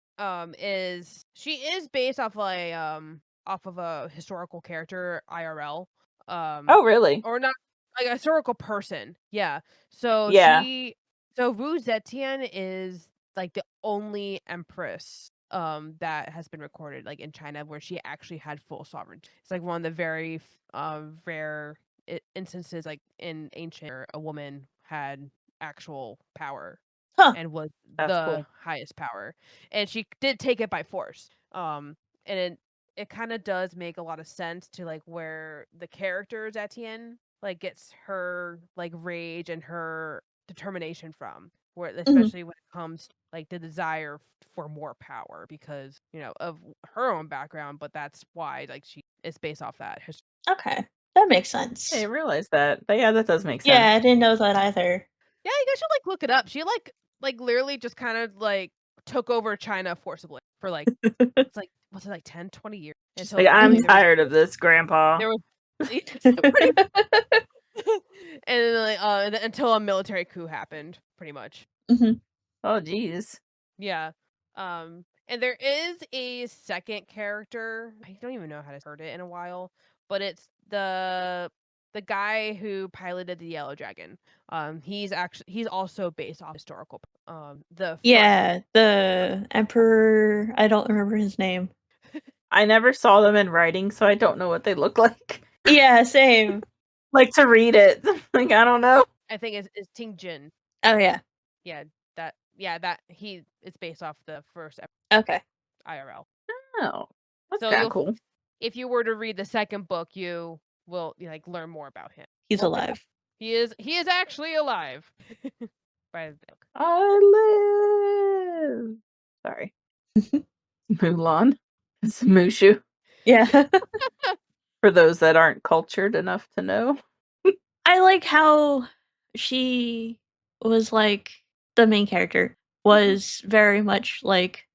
she is based off off of a historical character IRL. Oh, really? Or not, like a historical person. Yeah. So Yeah. Wu Zetian is like the only empress that has been recorded like in China where she actually had full sovereignty. It's like one of the very rare instances like in ancient where a woman had actual power Huh. and was That's the cool. highest power. And she did take it by force. And it kind of does make a lot of sense to like where the character Etienne like gets her like rage and her determination from, where especially when it comes like the desire for more power because of her own background, but that's why like she is based off that. Okay. That makes sense. I didn't realize that. But yeah, that does make sense. Yeah, I didn't know that either. Yeah, you guys should like look it up. She like literally just kind of like took over China forcibly for like it's like was it like 10, 20 years until Like, I'm finally there was- tired of this, Grandpa. There was pretty and then, like, until a military coup happened, pretty much. Oh, geez. Yeah. And there is a second character. I don't even know how to heard it in a while, but it's the guy who piloted the Yellow Dragon. He's also based off historical. The Emperor. I don't remember his name. I never saw them in writing, so I don't know what they look like. Yeah, same. Like to read it. Like, I don't know. I think it's Ting Jin. Oh yeah. Yeah, that it's based off the first Okay. IRL. Oh, that's So kind of cool. if you were to read the second book, you will like learn more about him. He's alive. He is actually alive. By the book. I live. Sorry. Mulan. It's Mushu. Yeah. For those that aren't cultured enough to know. I like how she was like the main character was very much like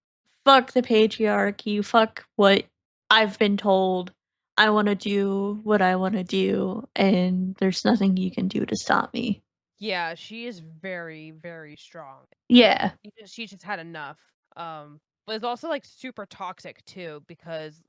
fuck the patriarchy, fuck what I've been told. I want to do what I want to do and there's nothing you can do to stop me. Yeah, she is very, very strong. Yeah. She just had enough. But it's also like super toxic too because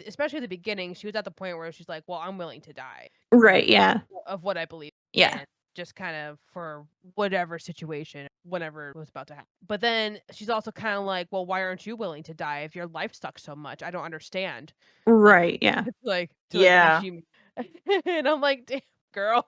especially at the beginning, she was at the point where she's like, "Well, I'm willing to die." Right, yeah. Of what I believe. Yeah. And just kind of for whatever situation, whatever was about to happen. But then she's also kind of like, well, why aren't you willing to die if your life sucks so much? I don't understand. Right, yeah. Like, Yeah. actually, and I'm like, damn, girl.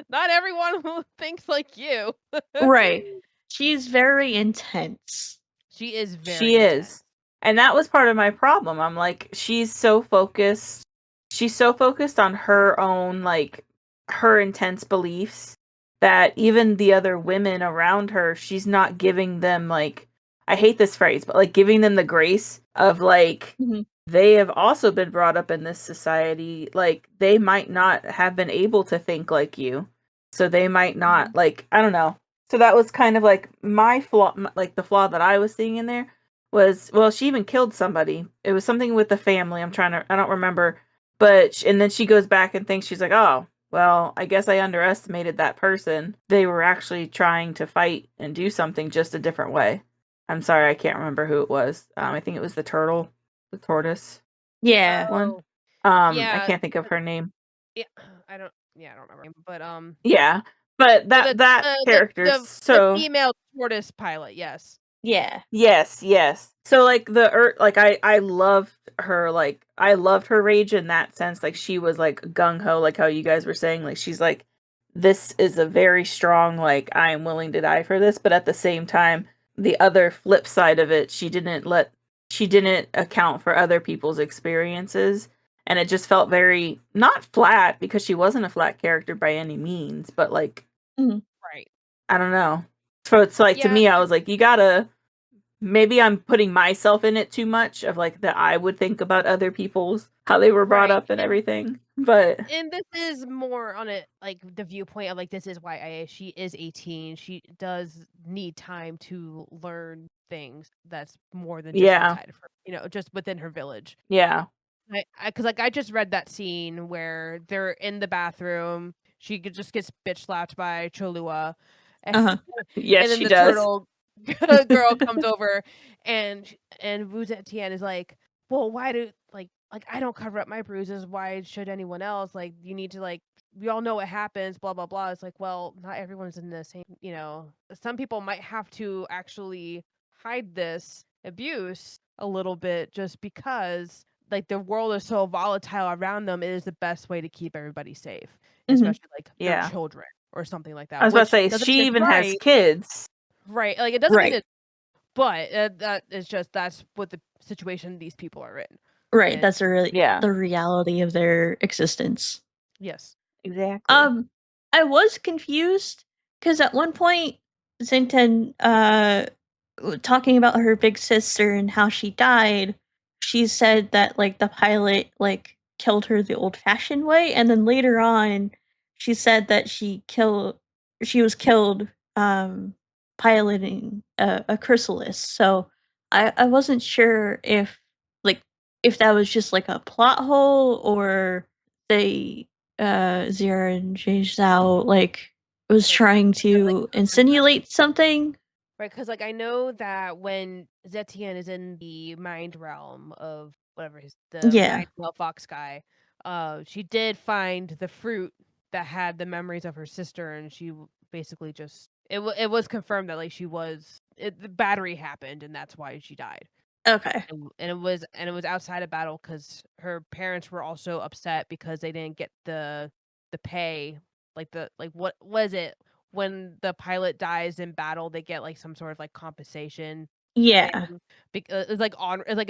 Not everyone who thinks like you. Right. She's very intense. She is very She intense. is. And that was part of my problem. I'm like, she's so focused. She's so focused on her own, like, her intense beliefs that even the other women around her, she's not giving them, like, I hate this phrase, but like giving them the grace of, like, Mhm. they have also been brought up in this society. Like, they might not have been able to think like you. So they might not, like, I don't know. So that was kind of like my flaw, like the flaw that I was seeing in there was, well, she even killed somebody. It was something with the family. I don't remember. But, and then she goes back and thinks, she's like, oh, well, I guess I underestimated that person. They were actually trying to fight and do something just a different way. I'm sorry, I can't remember who it was. I think it was the tortoise Yeah. one. Oh, I yeah. can't think of her name. Yeah, I don't remember. But Yeah, but the that character. the So female tortoise pilot, yes. Yeah. yes. So like like I loved her. Like I loved her rage in that sense. Like she was like gung ho, like how you guys were saying. Like she's like, this is a very strong. Like I am willing to die for this. But at the same time, the other flip side of it, she didn't account for other people's experiences. And it just felt very not flat because she wasn't a flat character by any means, but like Right. I don't know. So it's like to Yeah. me, I was like, you gotta. Maybe I'm putting myself in it too much of like that I would think about other people's how they were brought Right. up and everything. But And this is more on it, like the viewpoint of like this is YIA. She is 18. She does need time to learn things that's more than just yeah, outside of her, just within her village. yeah, Because like I just read that scene where they're in the bathroom. Just gets bitch slapped by Cholua, and, Uh-huh. yes, and then she the does. turtle girl comes over, and Wu Zetian is like, well, why do like I don't cover up my bruises. Why should anyone else? Like you need to like we all know what happens. Blah blah blah. It's like, well, not everyone's in the same. Some people might have to actually hide this abuse a little bit just because like the world is so volatile around them. It is the best way to keep everybody safe, especially like their Yeah, children or something like I that. was about to Which say doesn't mean she it's even has right, kids. right? Like it doesn't mean Right. it, but that is just that's what the situation these people are in. Right. And That's Yeah, the reality of their existence. yes, exactly. I was confused because at one point Zinten talking about her big sister and how she died, she said that like the pilot like killed her the old-fashioned way, and then later on she said that she was killed piloting a chrysalis. So I wasn't sure like if that was just like a plot hole or they Xiran Jay Zhao like was like trying like to insinuate something. right, because like I know that when Zetian is in the mind realm of whatever the Yeah. mind well fox guy, she did find the fruit that had the memories of her sister, and basically just it was confirmed that like the battery happened, and that's why she died. Okay. And it was outside of battle because her parents were also upset because they didn't get the pay, like what was it when the pilot dies in battle, they get like some sort of like compensation thing. Yeah. It's like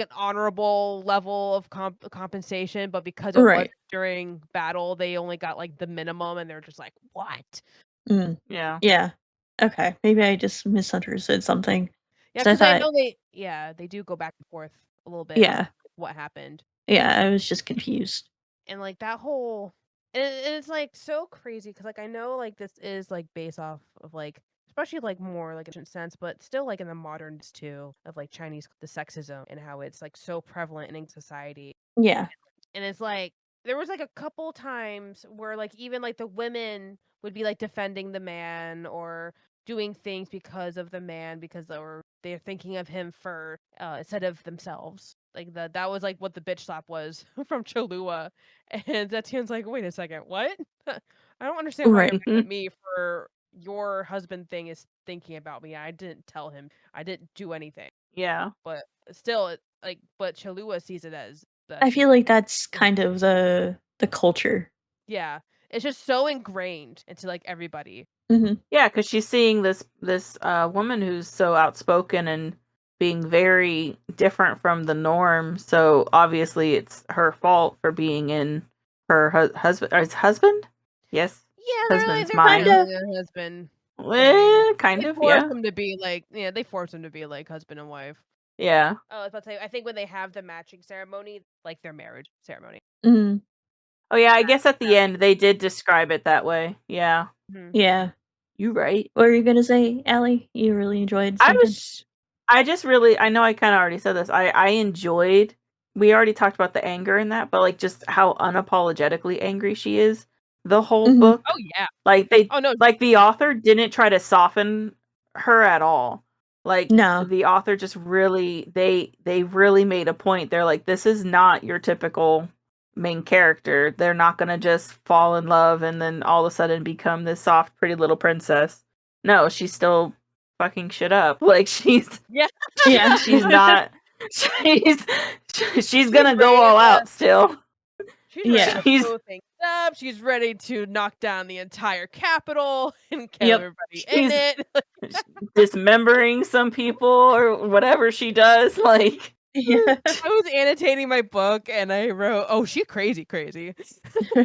an honorable level of compensation, but because it was Right. during battle, they only got like the minimum, and they're just like, what? Mm. Yeah, Yeah. Okay. Maybe I just misunderstood something. Yeah, 'Cause I because I thought, know they do go back and forth a little bit on yeah. what happened. Yeah, I was just confused. And like that whole and it's like so crazy because like I know like this is like based off of like especially like more like ancient sense, but still like in the moderns too of like Chinese the sexism and how it's like so prevalent in society. Yeah. And it's like there was like a couple times where like even like the women would be like defending the man or doing things because of the man because they're thinking of him first instead of themselves. Like that was like what the bitch slap was from Cholua, and Zetian's like, wait a second, what? I don't understand why you're Right. mad at me for your husband thing is thinking about me. I didn't tell him. I didn't do anything. yeah, But still, but Cholua sees it as that I she's feel like that's kind of the culture. yeah, It's just so ingrained into like everybody. Mm-hmm. Yeah, because she's seeing this woman who's so outspoken and being very different from the norm. So obviously, it's her fault for being in her husband or his husband. Yes, Yeah, husband's they're mind. kind of their husband. Kind They of, force yeah. them to be like, they force them to be like husband and wife. Yeah. Oh, I was about to say, I think when they have the matching ceremony, like their marriage ceremony. Mm. Oh yeah, I guess at the end they did describe it that way. Yeah. Mhm. Yeah. You right. What were you gonna say, Allie? You really enjoyed I something? know I kind of already said this. I enjoyed, we already talked about the anger in that, but like just how unapologetically angry she is the whole Mhm. book. Oh yeah. Like Oh no. like the author didn't try to soften her at all. Like No. the author just really they really made a point. They're like, this is not your typical main character. They're not gonna just fall in love and then all of a sudden become this soft, pretty little princess. No, she's still fucking shit up. Like she's Yeah. Yeah. she's not she's gonna go ready all to- out still. She's ready Yeah. to She's- blow things up. She's ready to knock down the entire capital and kill Yep. everybody in She's- it. Dismembering some people or whatever she does. Like Yeah. I was annotating my book and I wrote, "Oh, she crazy."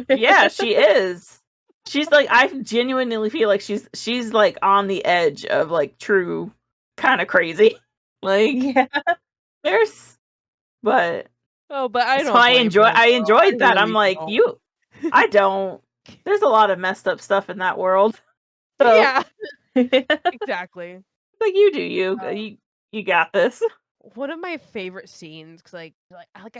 yeah, she is. She's like, I genuinely feel like she's like on the edge of like true kind of crazy. Like Yeah. there's, but Oh, but I so don't. I blame her, though. enjoyed that. really I'm like, don't. I don't. There's a lot of messed up stuff in that world. So, Yeah, exactly. like you do, you got this. One of my favorite scenes, because I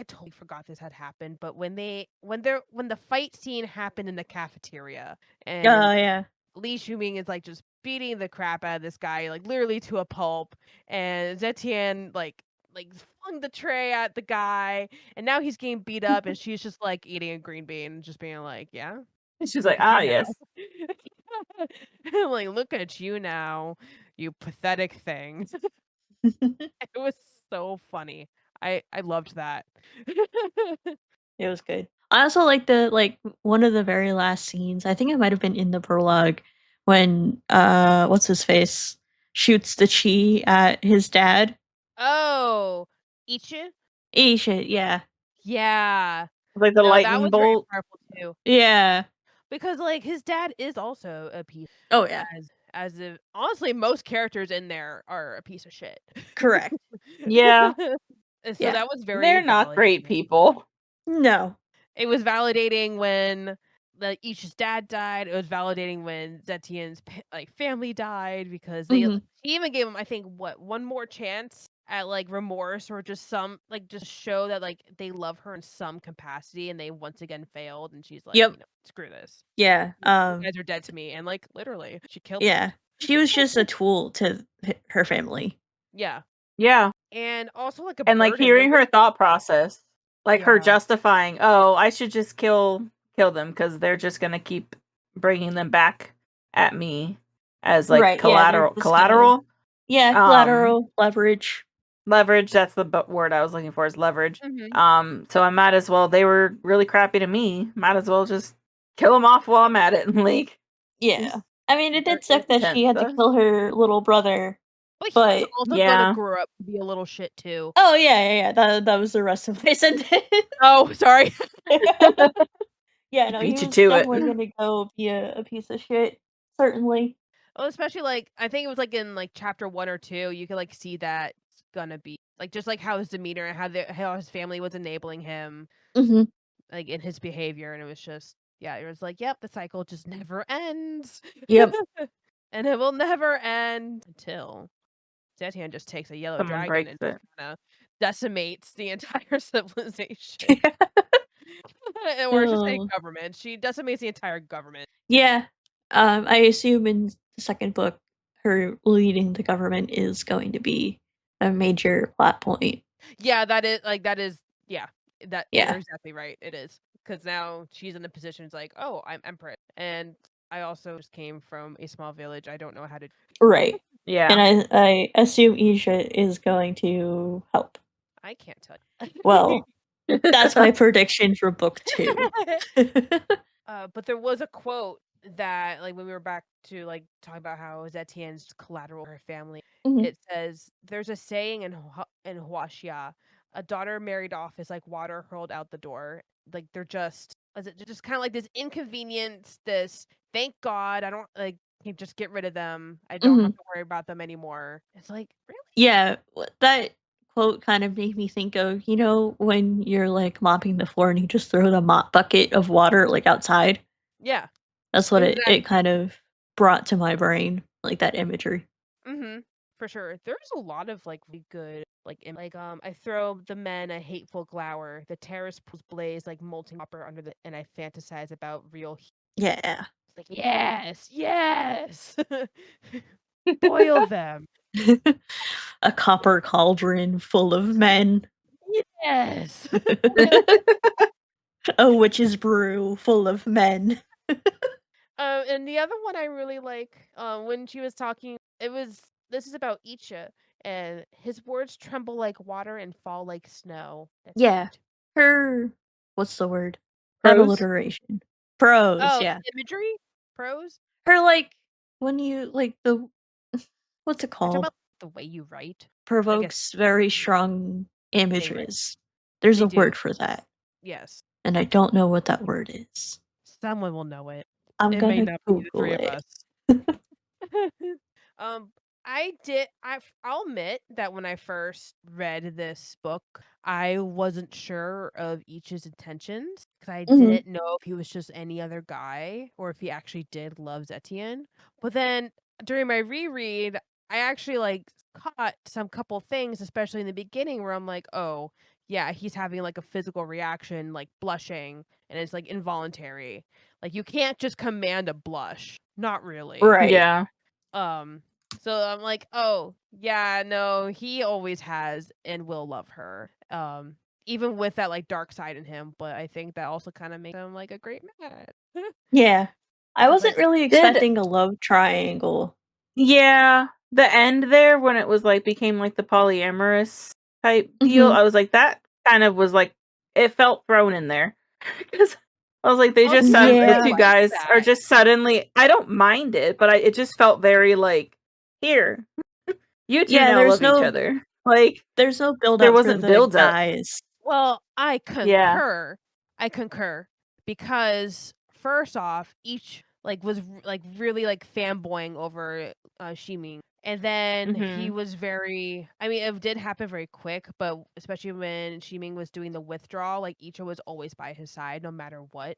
totally forgot this had happened, but when the fight scene happened in the cafeteria, and Oh yeah. Li Shuming is like just beating the crap out of this guy, like literally to a pulp, and Zetian like flung the tray at the guy, and now he's getting beat up, and she's just like eating a green bean, and just being like, yeah. She's like, ah, yes. I'm like, look at you now, you pathetic thing. It was so funny. I loved that. It was good. I also like one of the very last scenes. I think it might have been in the prologue when what's his face shoots the chi at his dad. Oh, Ichi? Isha, yeah. Yeah. Like the No, that lightning was very bolt. powerful too. Yeah. Because like his dad is also a piece. Oh yeah. As if honestly most characters in there are a piece of shit. Correct. Yeah. And so Yeah. that was very They're not great validating. people. No. It was validating when Isha's dad died. It was validating when Zetian's family died, because he even gave him, I think, one more chance at like remorse, or just just show that like they love her in some capacity, and they once again failed, and she's like, Yep. Screw this. Yeah. You guys are dead to me, and like literally, she killed them. Yeah. She was just a tool to her family. Yeah. Yeah. And also like and like hearing her thought process, like her Yeah. justifying, oh, I should just kill them because they're just gonna keep bringing them back at me as like Right, yeah, collateral. they're just gonna- Yeah, collateral leverage. Leverage. That's the word I was looking for. Is leverage. Mhm. So I might as well. They were really crappy to me. Might as well just kill them off while I'm at it. Like, Yeah. I mean, it did Very suck that intense, she had to though. kill her little brother. But he's But also yeah. gonna grow up to be a little shit too. oh yeah. That was the rest of my sentence. Oh, sorry. Yeah, no, Beat he you was to it. definitely gonna go be a piece of shit. Certainly. Well, especially like I think it was like in like chapter 1 or 2, you could like see that it's gonna be like just like how his demeanor and how his family was enabling him, Mm-hmm. like in his behavior, and it was just it was like, yep, the cycle just never ends. Yep. And it will never end until Zetian just takes a yellow Someone dragon breaks and it. just kind of decimates the entire civilization. Or I should say Oh. government. She decimates the entire government. Yeah. I assume in the second book, her leading the government is going to be a major plot point. Yeah, that is yeah. That Yeah. you're exactly right. It is. Because now she's in the position, it's like, oh, I'm empress. And I also just came from a small village. I don't know how to Right. Yeah. And I assume Isha is going to help. I can't tell you. Well, that's my prediction for book 2. But there was a quote that, like, when we were back to, like, talking about how Etienne's collateral for her family, Mhm. it says, "There's a saying in Huaxia, a daughter married off is like water hurled out the door." Like, they're just kind of like this inconvenience, this, thank God, I don't, like, can just get rid of them. I don't have Mhm. to worry about them anymore. It's like, really? Yeah, that quote kind of made me think of, when you're, like, mopping the floor and you just throw the mop bucket of water, like, outside? Yeah, That's what it exactly. kind of brought to my brain, like, that imagery. Mhm. For sure. There's a lot of, like, really good, like, I throw the men a hateful glower, the terrace pools blaze like molten copper and I fantasize about real heat. Yeah. It's like, yes, yes! Boil them. A copper cauldron full of men. Yes! A witch's brew full of men. And the other one I really like, when she was talking, this is about Icha, and his words tremble like water and fall like snow. That's Yeah. great. Her what's the word? Not Prose? alliteration. Prose, Oh, yeah. imagery? Prose? Her, like, when you like, the what's it You're talking called? about the way you write? I guess Provokes very strong they write. images. There's They a do. word for that, Yes. and I don't know what that word is. Someone will know it. I'm It may gonna not be the Google 3 of it. us. Um, I'll admit that when I first read this book, I wasn't sure of Ichi's intentions because I Mhm. didn't know if he was just any other guy or if he actually did love Etienne. But then during my reread, I actually, like, caught some couple things, especially in the beginning, where I'm like, "Oh, yeah, he's having, like, a physical reaction, like blushing, and it's, like, involuntary." Like, you can't just command a blush. Not really. Right. Yeah. Um, so I'm like, "Oh, yeah, no, he always has and will love her." Even with that, like, dark side in him, but I think that also kinda makes him, like, a great man. Yeah. I 'Cause, wasn't like, really Did expecting a love triangle. Yeah, the end there when it was, like, became, like, the polyamorous type deal, Mhm. I was like, that kind of was, like, it felt thrown in there because I was like, they oh, just see, I the really Yeah. 2 like guys are that. just suddenly I don't mind it, but it just felt very, like, "Here, you 2 Yeah, now love each other." Like, there's no build there up for wasn't the build up. guys. Well, Yeah. I concur because first off, each like was like really like fanboying over Shiming, and then he Mhm. was very. I mean, it did happen very quick, but especially when Shiming was doing the withdrawal, like Icha was always by his side no matter what.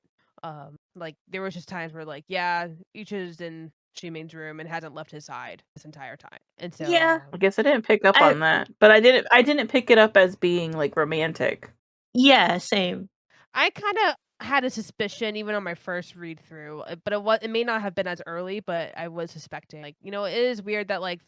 Like there was just times where like, yeah, Icha's in Shiming's room and hasn't left his side this entire time, and so Yeah. I guess I didn't pick up I on that, but I didn't pick it up as being, like, romantic. Yeah, same. I kinda had a suspicion even on my first read through, but it may not have been as early, but I was suspecting, like, it is weird that, like,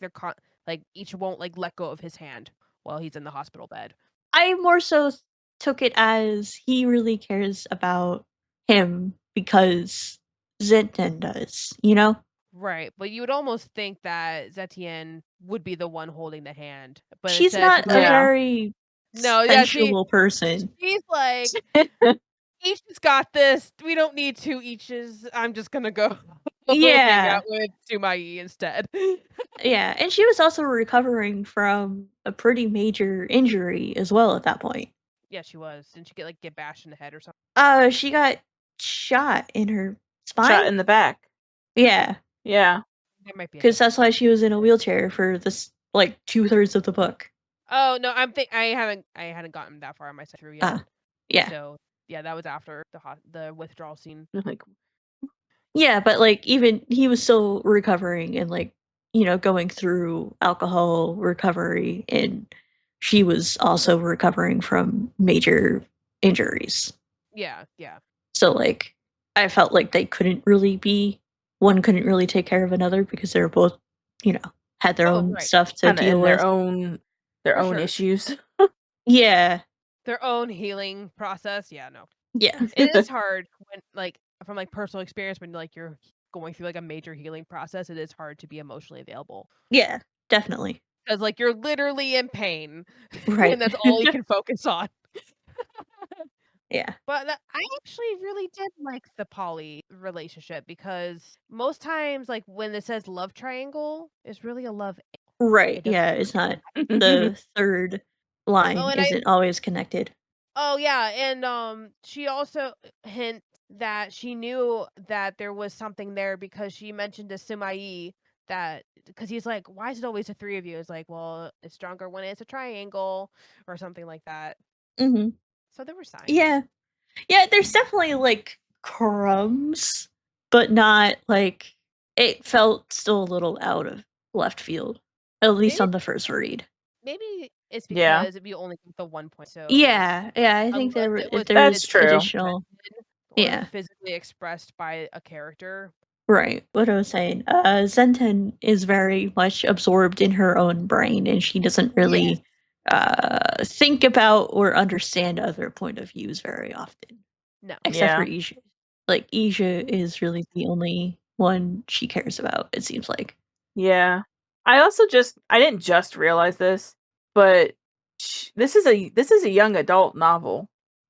like, each won't, like, let go of his hand while he's in the hospital bed. I more so took it as he really cares about him because Zintan does, you know? Right, but you would almost think that Zetienne would be the one holding the hand, but She's instead not she's a like, Yeah. very "No, yeah, sensual person. she's like, each has got this, we don't need 2 eaches, I'm just gonna go hang Yeah. out with Sumai instead." Yeah, and she was also recovering from a pretty major injury as well at that point. Yeah, she was. Didn't she get bashed in the head or something? She got shot in her Shot spine? in the back. Yeah, Yeah. That might be a because different that's why one. she was in a wheelchair for this, like, 2/3 of the book. Oh, no, I hadn't gotten that far in my through yet. Ah, yeah. So, yeah, that was after the withdrawal scene. Like, Yeah, but, like, even he was still recovering and, like, going through alcohol recovery, and she was also recovering from major injuries. Yeah, yeah. So, like, I felt like they couldn't really be one couldn't really take care of another because they were both, you know, had their Oh, own right. stuff to kinda deal in their with. own their For own sure. issues. Yeah. Their own healing process. Yeah, no. Yeah. It is hard when, like, from, like, personal experience when, like, you're going through, like, a major healing process, it is hard to be emotionally available Yeah, definitely. because, like, you're literally in pain, Right. and that's all you can focus on. Yeah. But I actually really did like the poly relationship because most times, like when it says love triangle, it's really a love. Right. It doesn't. Yeah. It's not the third Oh, line and I. isn't always connected. Oh yeah, and she also hint that she knew that there was something there because she mentioned to Sumai that because he's like, why is it always the three of you? It's like, well, it's stronger when it's a triangle or something like that. Mm-hmm. So there were signs. Yeah. Yeah, there's definitely like crumbs, but not like it felt still a little out of left field, at least Maybe on the first read. maybe it's Yeah. because we only got the 1 point. So Yeah, I think unless if it there's That's true. additional, or yeah, physically expressed by a character. right. What I was saying, Zenten is very much absorbed in her own brain, and she doesn't really think about or understand other point of views very often. No. Except for Yeah. Ija. Like, Ija is really the only one she cares about, it seems like. Yeah. I didn't just realize this, but this is a young adult novel.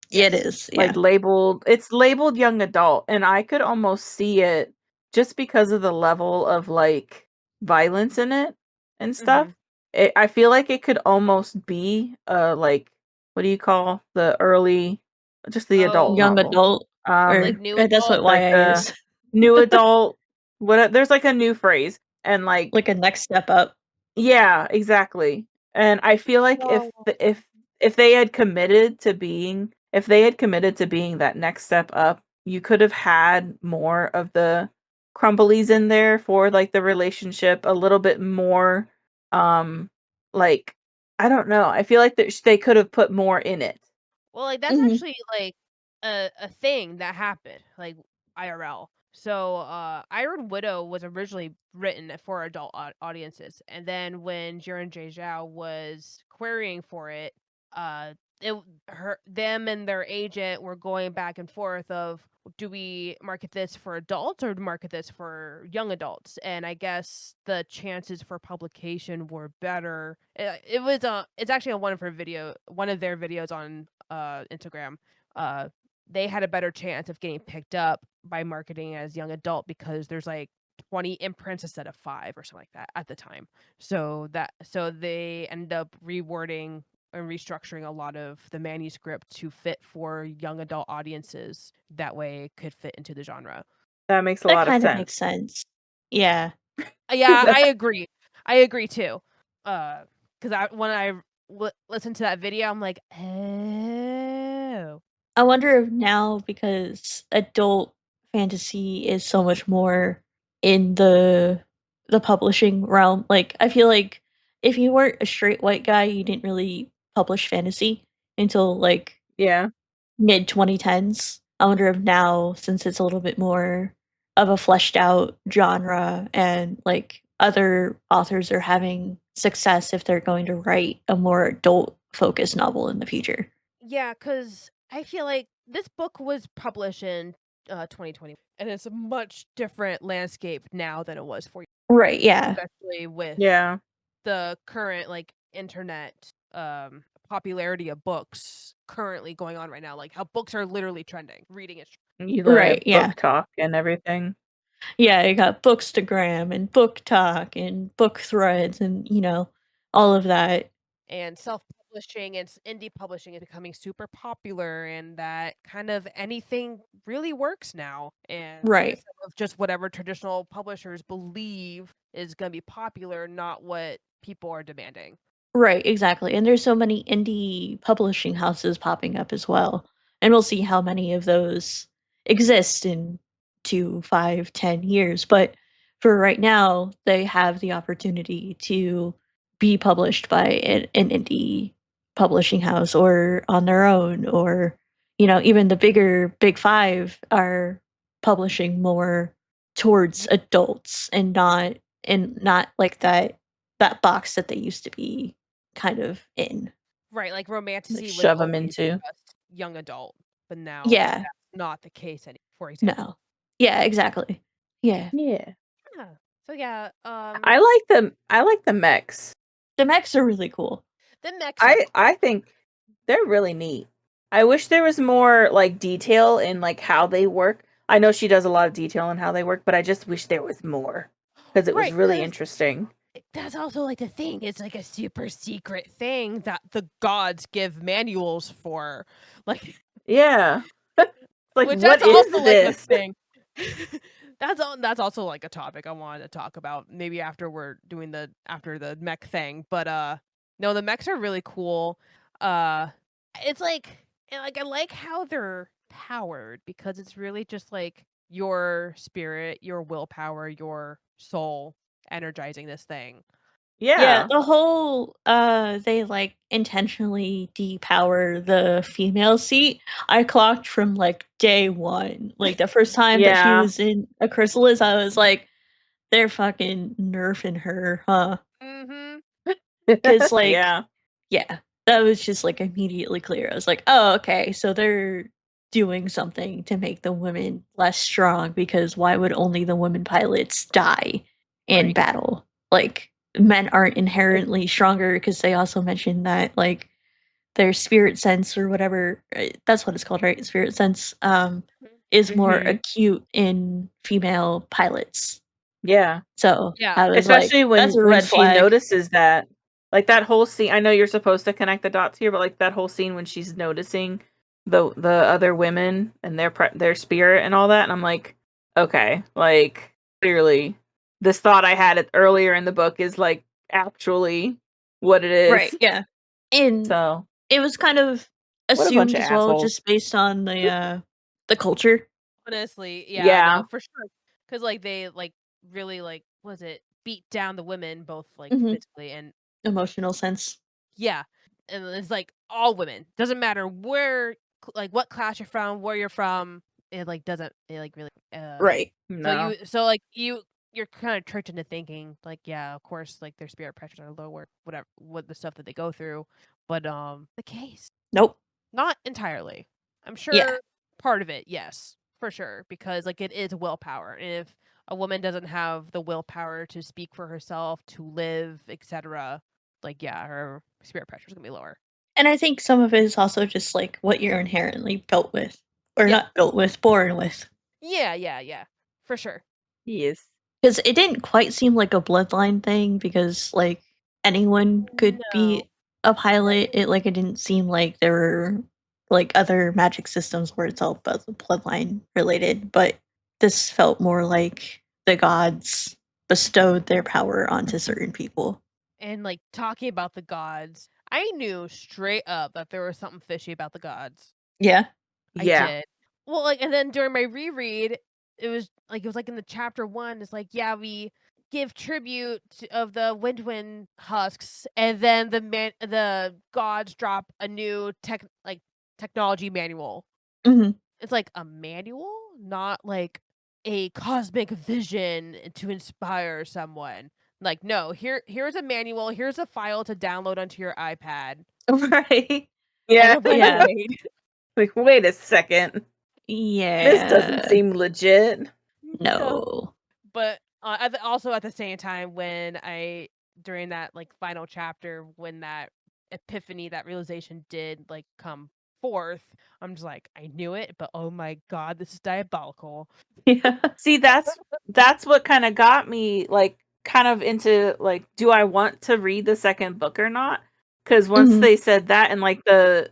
It Yes. is, Like yeah. it's labeled young adult, and I could almost see it just because of the level of like violence in it and stuff. I feel like it could almost be like what do you call the early just the adult Young novel. adult, Like or new that's what adult. Like YA the is. new adult there's like a new phrase and like Like a next step up. yeah, exactly. And I feel like So if they had committed to being that next step up, you could have had more of the crumblies in there for like the relationship a little bit more like I don't know. I feel like they could have put more in it. well, like that's Mhm. actually like a thing that happened, like IRL. So, Iron Widow was originally written for adult audiences, and then when Xiran Jay Zhao was querying for it, uh, them and their agent were going back and forth of do we market this for adults or market this for young adults? And I guess the chances for publication were better. It was it's actually on one of their videos on Instagram. They had a better chance of getting picked up by marketing as young adult because there's like 20 imprints instead of 5 or something like that at the time. So they end up rewording and restructuring a lot of the manuscript to fit for young adult audiences. That way it could fit into the genre. That makes a That lot of kind of sense. makes sense. Yeah. Yeah, I agree. I agree too. Because when I listened to that video, I'm like, oh. I wonder if now, because adult fantasy is so much more in the publishing realm, like, I feel like if you weren't a straight white guy, you didn't really publish fantasy until, like, Yeah. mid 2010s. I wonder if now, since it's a little bit more of a fleshed out genre and like other authors are having success, if they're going to write a more adult focused novel in the future. Yeah, because I feel like this book was published in 2020, and it's a much different landscape now than it was Right, yeah. especially with Yeah. the current like internet popularity of books currently going on right now. Like how books are literally trending. Reading is You Right, the yeah. book talk and everything. Yeah, you got Bookstagram and Book Talk and Book Threads and, all of that. and self-publishing and indie publishing is becoming super popular, and that kind of anything really works now, and Right. instead of just whatever traditional publishers believe is going to be popular, not what people are demanding. Right, exactly. And there's so many indie publishing houses popping up as well. And we'll see how many of those exist in 2, 5, 10 years. But for right now, they have the opportunity to be published by an indie publishing house or on their own, or, even the bigger big five are publishing more towards adults and not like that box that they used to be kind of in. Right, like Like romantasy was shove them always into. just young adult, but now Yeah. that's not the case any for example. No. Yeah, exactly. Yeah. Yeah. Yeah. So yeah, I like the mechs. The mechs are really cool. the mechs are cool. I think they're really neat. I wish there was more like detail in like how they work. I know she does a lot of detail in how they work, but I just wish there was more because it was really interesting. That's also like the thing. It's like a super secret thing that the gods give manuals for. Like, yeah, like which what that's is also this? like a thing. That's also like a topic I wanted to talk about. Maybe after we're doing after the mech thing. But no, the mechs are really cool. It's like I like how they're powered because it's really just like your spirit, your willpower, your soul energizing this thing. Yeah, the whole they like intentionally depower the female seat. I clocked from like day one. Like the first time that she was in a chrysalis, I was like, they're fucking nerfing her, huh? Because like yeah, that was just like immediately clear. I was like, oh, okay, so they're doing something to make the women less strong because why would only the women pilots die in battle? Like men aren't inherently stronger because they also mentioned that like their spirit sense or whatever, that's what it's called, right? Spirit sense is more acute in female pilots. Yeah. So I was especially like, that's a when red she flag. notices that, like that whole scene. I know you're supposed to connect the dots here, but like that whole scene when she's noticing the other women and their spirit and all that, and I'm like, okay, like clearly, this thought I had earlier in the book is like actually what it is. Right, yeah. And so it was kind of what a bunch assumed of as well, assholes. just based on the culture. Honestly, yeah, no, for sure. Because like they like really like was it beat down the women both like physically and emotional sense. Yeah, and it's like all women. Doesn't matter where, like what class you're from, where you're from. It like doesn't. It like really. Right. No. So like you're kind of tricked into thinking like yeah, of course like their spirit pressures are lower, whatever, what the stuff that they go through, but the case. Nope. Not entirely. I'm sure Yeah. part of it, yes, for sure, because like it is willpower. And if a woman doesn't have the willpower to speak for herself, to live, etc., like yeah, her spirit pressure is gonna be lower. And I think some of it is also just like what you're inherently built with, or not built with, born with. Yeah, for sure. Yes. Because it didn't quite seem like a bloodline thing because like anyone could be a pilot. It didn't seem like there were like other magic systems where it's all bloodline related, but this felt more like the gods bestowed their power onto certain people. And like talking about the gods, I knew straight up that there was something fishy about the gods. Yeah. I did. Well, like, and then during my reread, it was like in the chapter 1, it's like, yeah, we give tribute of the Windwind husks, and then the gods drop a new technology manual. It's like a manual, not like a cosmic vision to inspire someone. Like, no, here's a manual, here's a file to download onto your iPad. Right. Yeah. Yeah. Like, wait a second. Yeah. This doesn't seem legit. No. But also at the same time, when during that like final chapter, when that epiphany, that realization did like come forth, I'm just like, I knew it, but oh my god, this is diabolical. Yeah. See, that's what kind of got me like kind of into like, do I want to read the second book or not? Because once they said that, and like the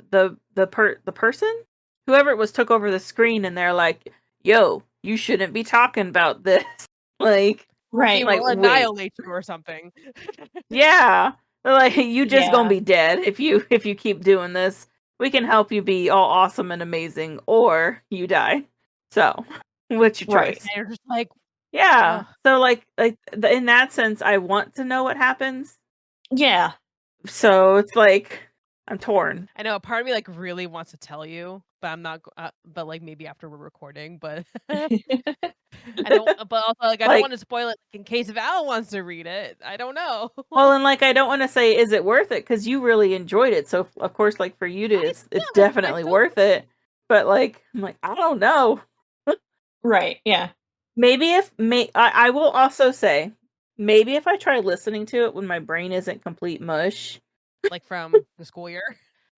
person, whoever it was, took over the screen, and they're like, "Yo, you shouldn't be talking about this." Like, right, like wait, annihilate you or something. yeah, like you just gonna Yeah. be dead if you keep doing this. We can help you be all awesome and amazing, or you die. So, what's your choice? And you're just like, Yeah. ugh. So in that sense, I want to know what happens. Yeah. So it's like I'm torn. I know a part of me like really wants to tell you, but I'm not. But like maybe after we're recording, but I don't. But also like I don't want to spoil it in case Val wants to read it. I don't know. Well, and like I don't want to say is it worth it because you really enjoyed it. So of course, like for you to, it's definitely worth it. But like I'm like I don't know. Right. Yeah. Maybe I will also say maybe if I try listening to it when my brain isn't complete mush, like from the school year.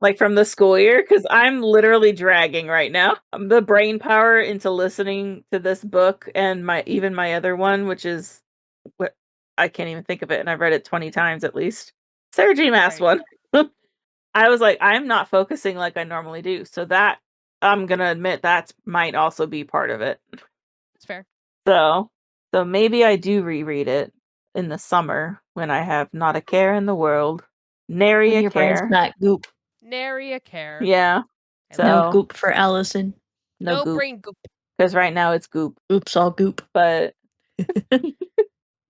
Like from the school year? Because I'm literally dragging right now. The brain power into listening to this book and my other one, which is what I can't even think of it, and I've read it 20 times at least. Sarah J. Maas one. I was like, I'm not focusing like I normally do. So that I'm gonna admit that might also be part of it. That's fair. So maybe I do reread it in the summer when I have not a care in the world. Nary When a your brain's care. not goop. Nary a care. Yeah. I No So goop for Allison. no goop. brain goop. Because right now it's goop. Oops, all goop. But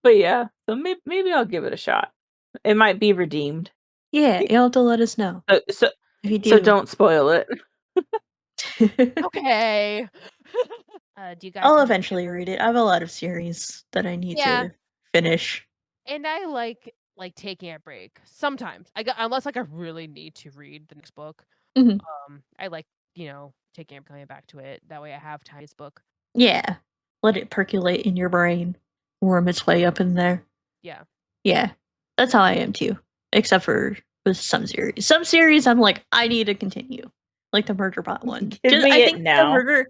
yeah. So maybe I'll give it a shot. It might be redeemed. Yeah, you'll have to let us know So if you do. so don't spoil it. Okay. Do you guys I'll have any eventually other- read it. I have a lot of series that I need Yeah. to finish. And I like taking a break sometimes. Unless like I really need to read the next book. Mhm. I like taking and coming back to it. That way I have time. This book. Yeah. Let it percolate in your brain, worm its way up in there. Yeah. Yeah. That's how I am too. Except for with some series. Some series I'm like, I need to continue. Like the Murderbot one. Give me I it think now. the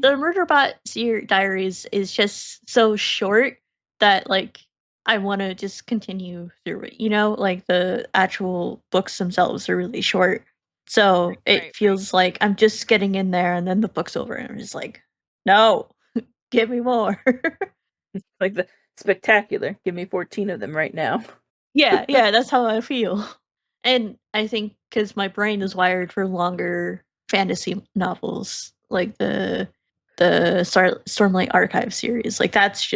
Murderbot diaries is just so short that like I want to just continue through it. You know, like the actual books themselves are really short. So it feels like I'm just getting in there and then the book's over and I'm just like, no, give me more. Like the spectacular. Give me 14 of them right now. Yeah, that's how I feel. And I think because my brain is wired for longer fantasy novels, like the Stormlight Archive series, like that's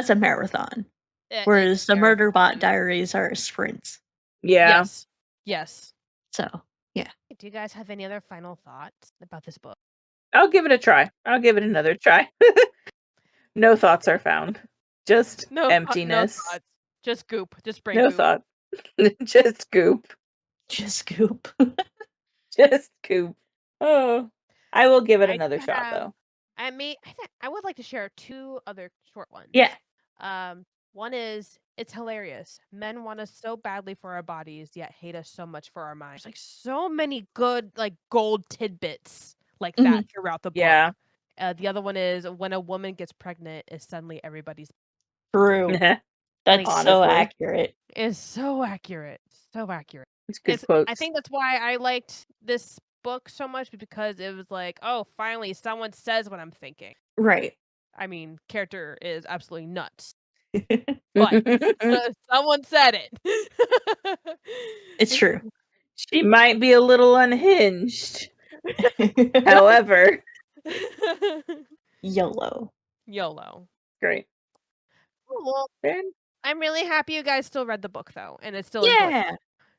a marathon. Whereas the Murderbot diaries are sprints. Yeah. Yes. So yeah. Do you guys have any other final thoughts about this book? I'll give it a try. I'll give it another try. No thoughts are found. Just emptiness. No thoughts. Just goop. Just brain No goop. thought. Just goop. Just goop. Just goop. Oh. I will give it another shot though. I would like to share 2 other short ones. Yeah. One is, it's hilarious. Men want us so badly for our bodies, yet hate us so much for our minds. Like so many good like gold tidbits like that throughout the book. Yeah. The other one is, when a woman gets pregnant, is suddenly everybody's. True. That's so accurate. It's so accurate. So accurate. It's good quotes. I think that's why I liked this book so much, because it was like, oh, finally someone says what I'm thinking. Right. I mean, character is absolutely nuts. But someone said it. It's true. She might be a little unhinged. However, YOLO. Great. Well, I'm really happy you guys still read the book though, and it's still Yeah.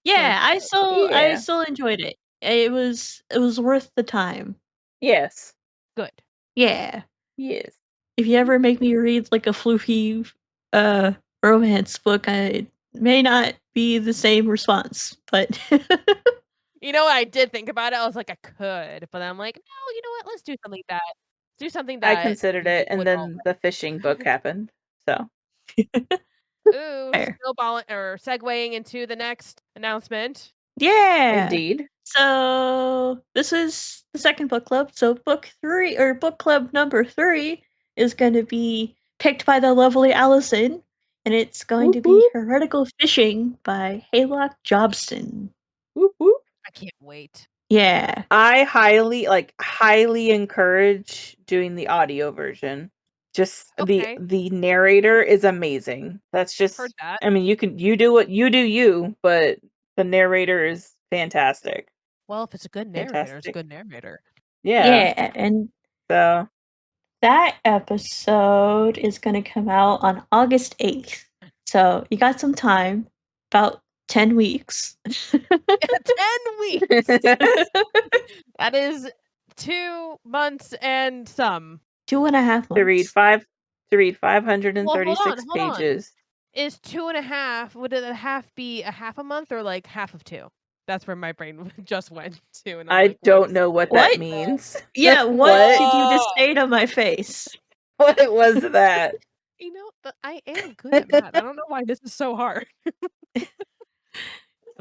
Yeah, I still enjoyed it. It was worth the time. Yes. Good. Yeah. Yes. If you ever make me read like a floofy romance book, I may not be the same response, but you know what, I did think about it. I was like, I could, but I'm like, no, you know what? Let's do something that. Do something that I considered it, and then the fishing book happened. So. Ooh, segueing into the next announcement. Yeah. Indeed. So this is the second book club. So book club number 3 is going to be picked by the lovely Allison, and it's going to be Heretical Fishing by Haylock Jobson. I can't wait. Yeah. I highly encourage doing the audio version. Just the narrator is amazing. That's just Heard that. I mean, you do what you do, but the narrator is fantastic. Well, if it's a good narrator, it's a good narrator. Yeah, and so that episode is going to come out on August 8th. So you got some time, about 10 weeks. 10 weeks. That is 2 months and some. 2.5 months. To read 536 pages. Is 2.5? Would it half be a half a month or like half of 2? That's where my brain just went to. And I don't know what that means. Yeah, what did you just say to my face? What was that? You know, but I am good at math. I don't know why this is so hard.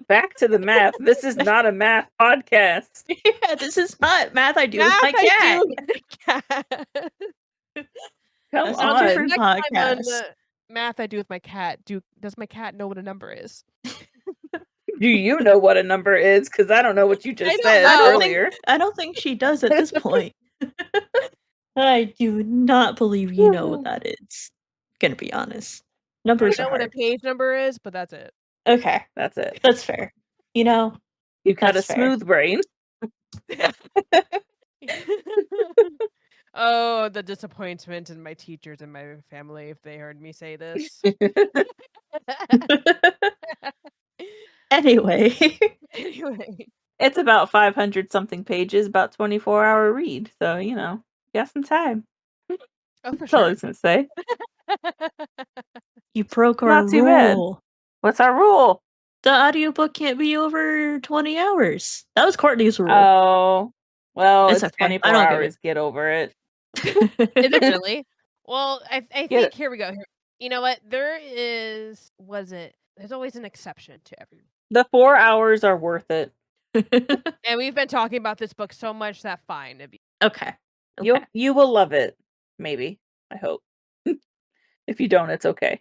back to the math. This is not a math podcast. Yeah, this is not math I do with my cat. Come That's on. not different Next time on podcast. math I do with my cat. Does my cat know what a number is? Do you know what a number is? Because I don't know what you just said earlier. I don't think she does at this point. I do not believe you know what that is. Gonna be honest. Numbers I know are what a hard. page number is, but that's it. Okay, That's it. that's fair. You know, You've got a that's fair. smooth brain. Oh, the disappointment in my teachers and my family if they heard me say this. Anyway. Anyway. It's about 500 something pages, about 24-hour read. So, you know, got some time. Oh, for That's all I sure. was going to say. You broke our Not too bad. rule. What's our rule? The audiobook can't be over 20 hours. That was Courtney's rule. Oh, well, It's it's okay. 24 I don't give hours. Get over it. Is it really? Well, I think here we go. You know what? There's always an exception to every. The 4 hours are worth it. And we've been talking about this book so much that fine. Okay. You will love it. Maybe. I hope. If you don't, it's okay.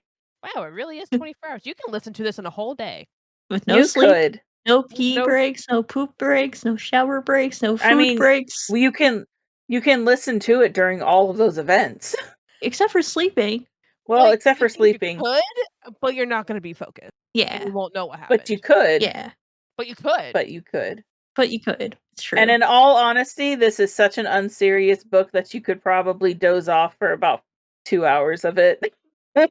Wow, it really is 24 hours. You can listen to this in a whole day. With no You sleep, could. no pee breaks, no poop breaks, no shower breaks, no food breaks. Well, you can listen to it during all of those events. Except for sleeping. Well, except for sleeping. You could, but you're not going to be focused. Yeah. You won't know what happened. But you could. Yeah. But you could. But you could. But you could. It's true. And in all honesty, this is such an unserious book that you could probably doze off for about 2 hours of it. And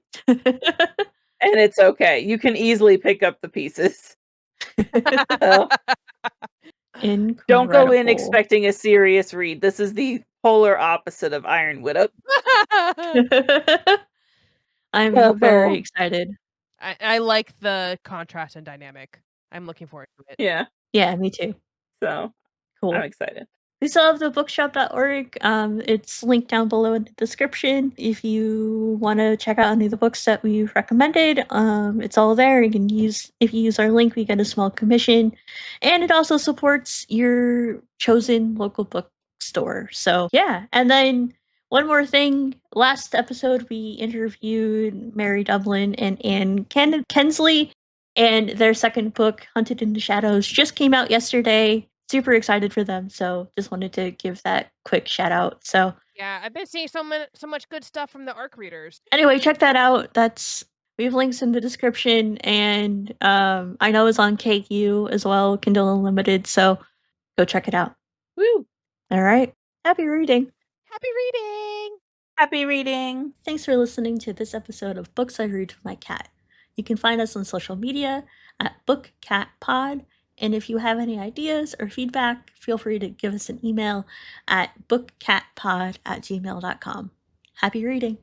it's okay. You can easily pick up the pieces. Incredible. Don't go in expecting a serious read. This is the polar opposite of Iron Widow. I'm very excited. I like the contrast and dynamic. I'm looking forward to it. Yeah. Yeah, me too. So cool. I'm excited. We still have the bookshop.org. It's linked down below in the description. If you want to check out any of the books that we've recommended, it's all there. If you use our link, we get a small commission. And it also supports your chosen local bookstore. So yeah. And then one more thing. Last episode, we interviewed Mary Dublin and Anne Kensley. And their second book, Hunted in the Shadows, just came out yesterday. Super excited for them, so just wanted to give that quick shout out. So yeah, I've been seeing so much good stuff from the ARC readers. Anyway, check that out. We have links in the description, and I know it's on KU as well, Kindle Unlimited. So go check it out. Woo! All right, happy reading. Happy reading. Happy reading. Thanks for listening to this episode of Books I Read with My Cat. You can find us on social media at BookCatPod. And if you have any ideas or feedback, feel free to give us an email at bookcatpod@gmail.com. Happy reading!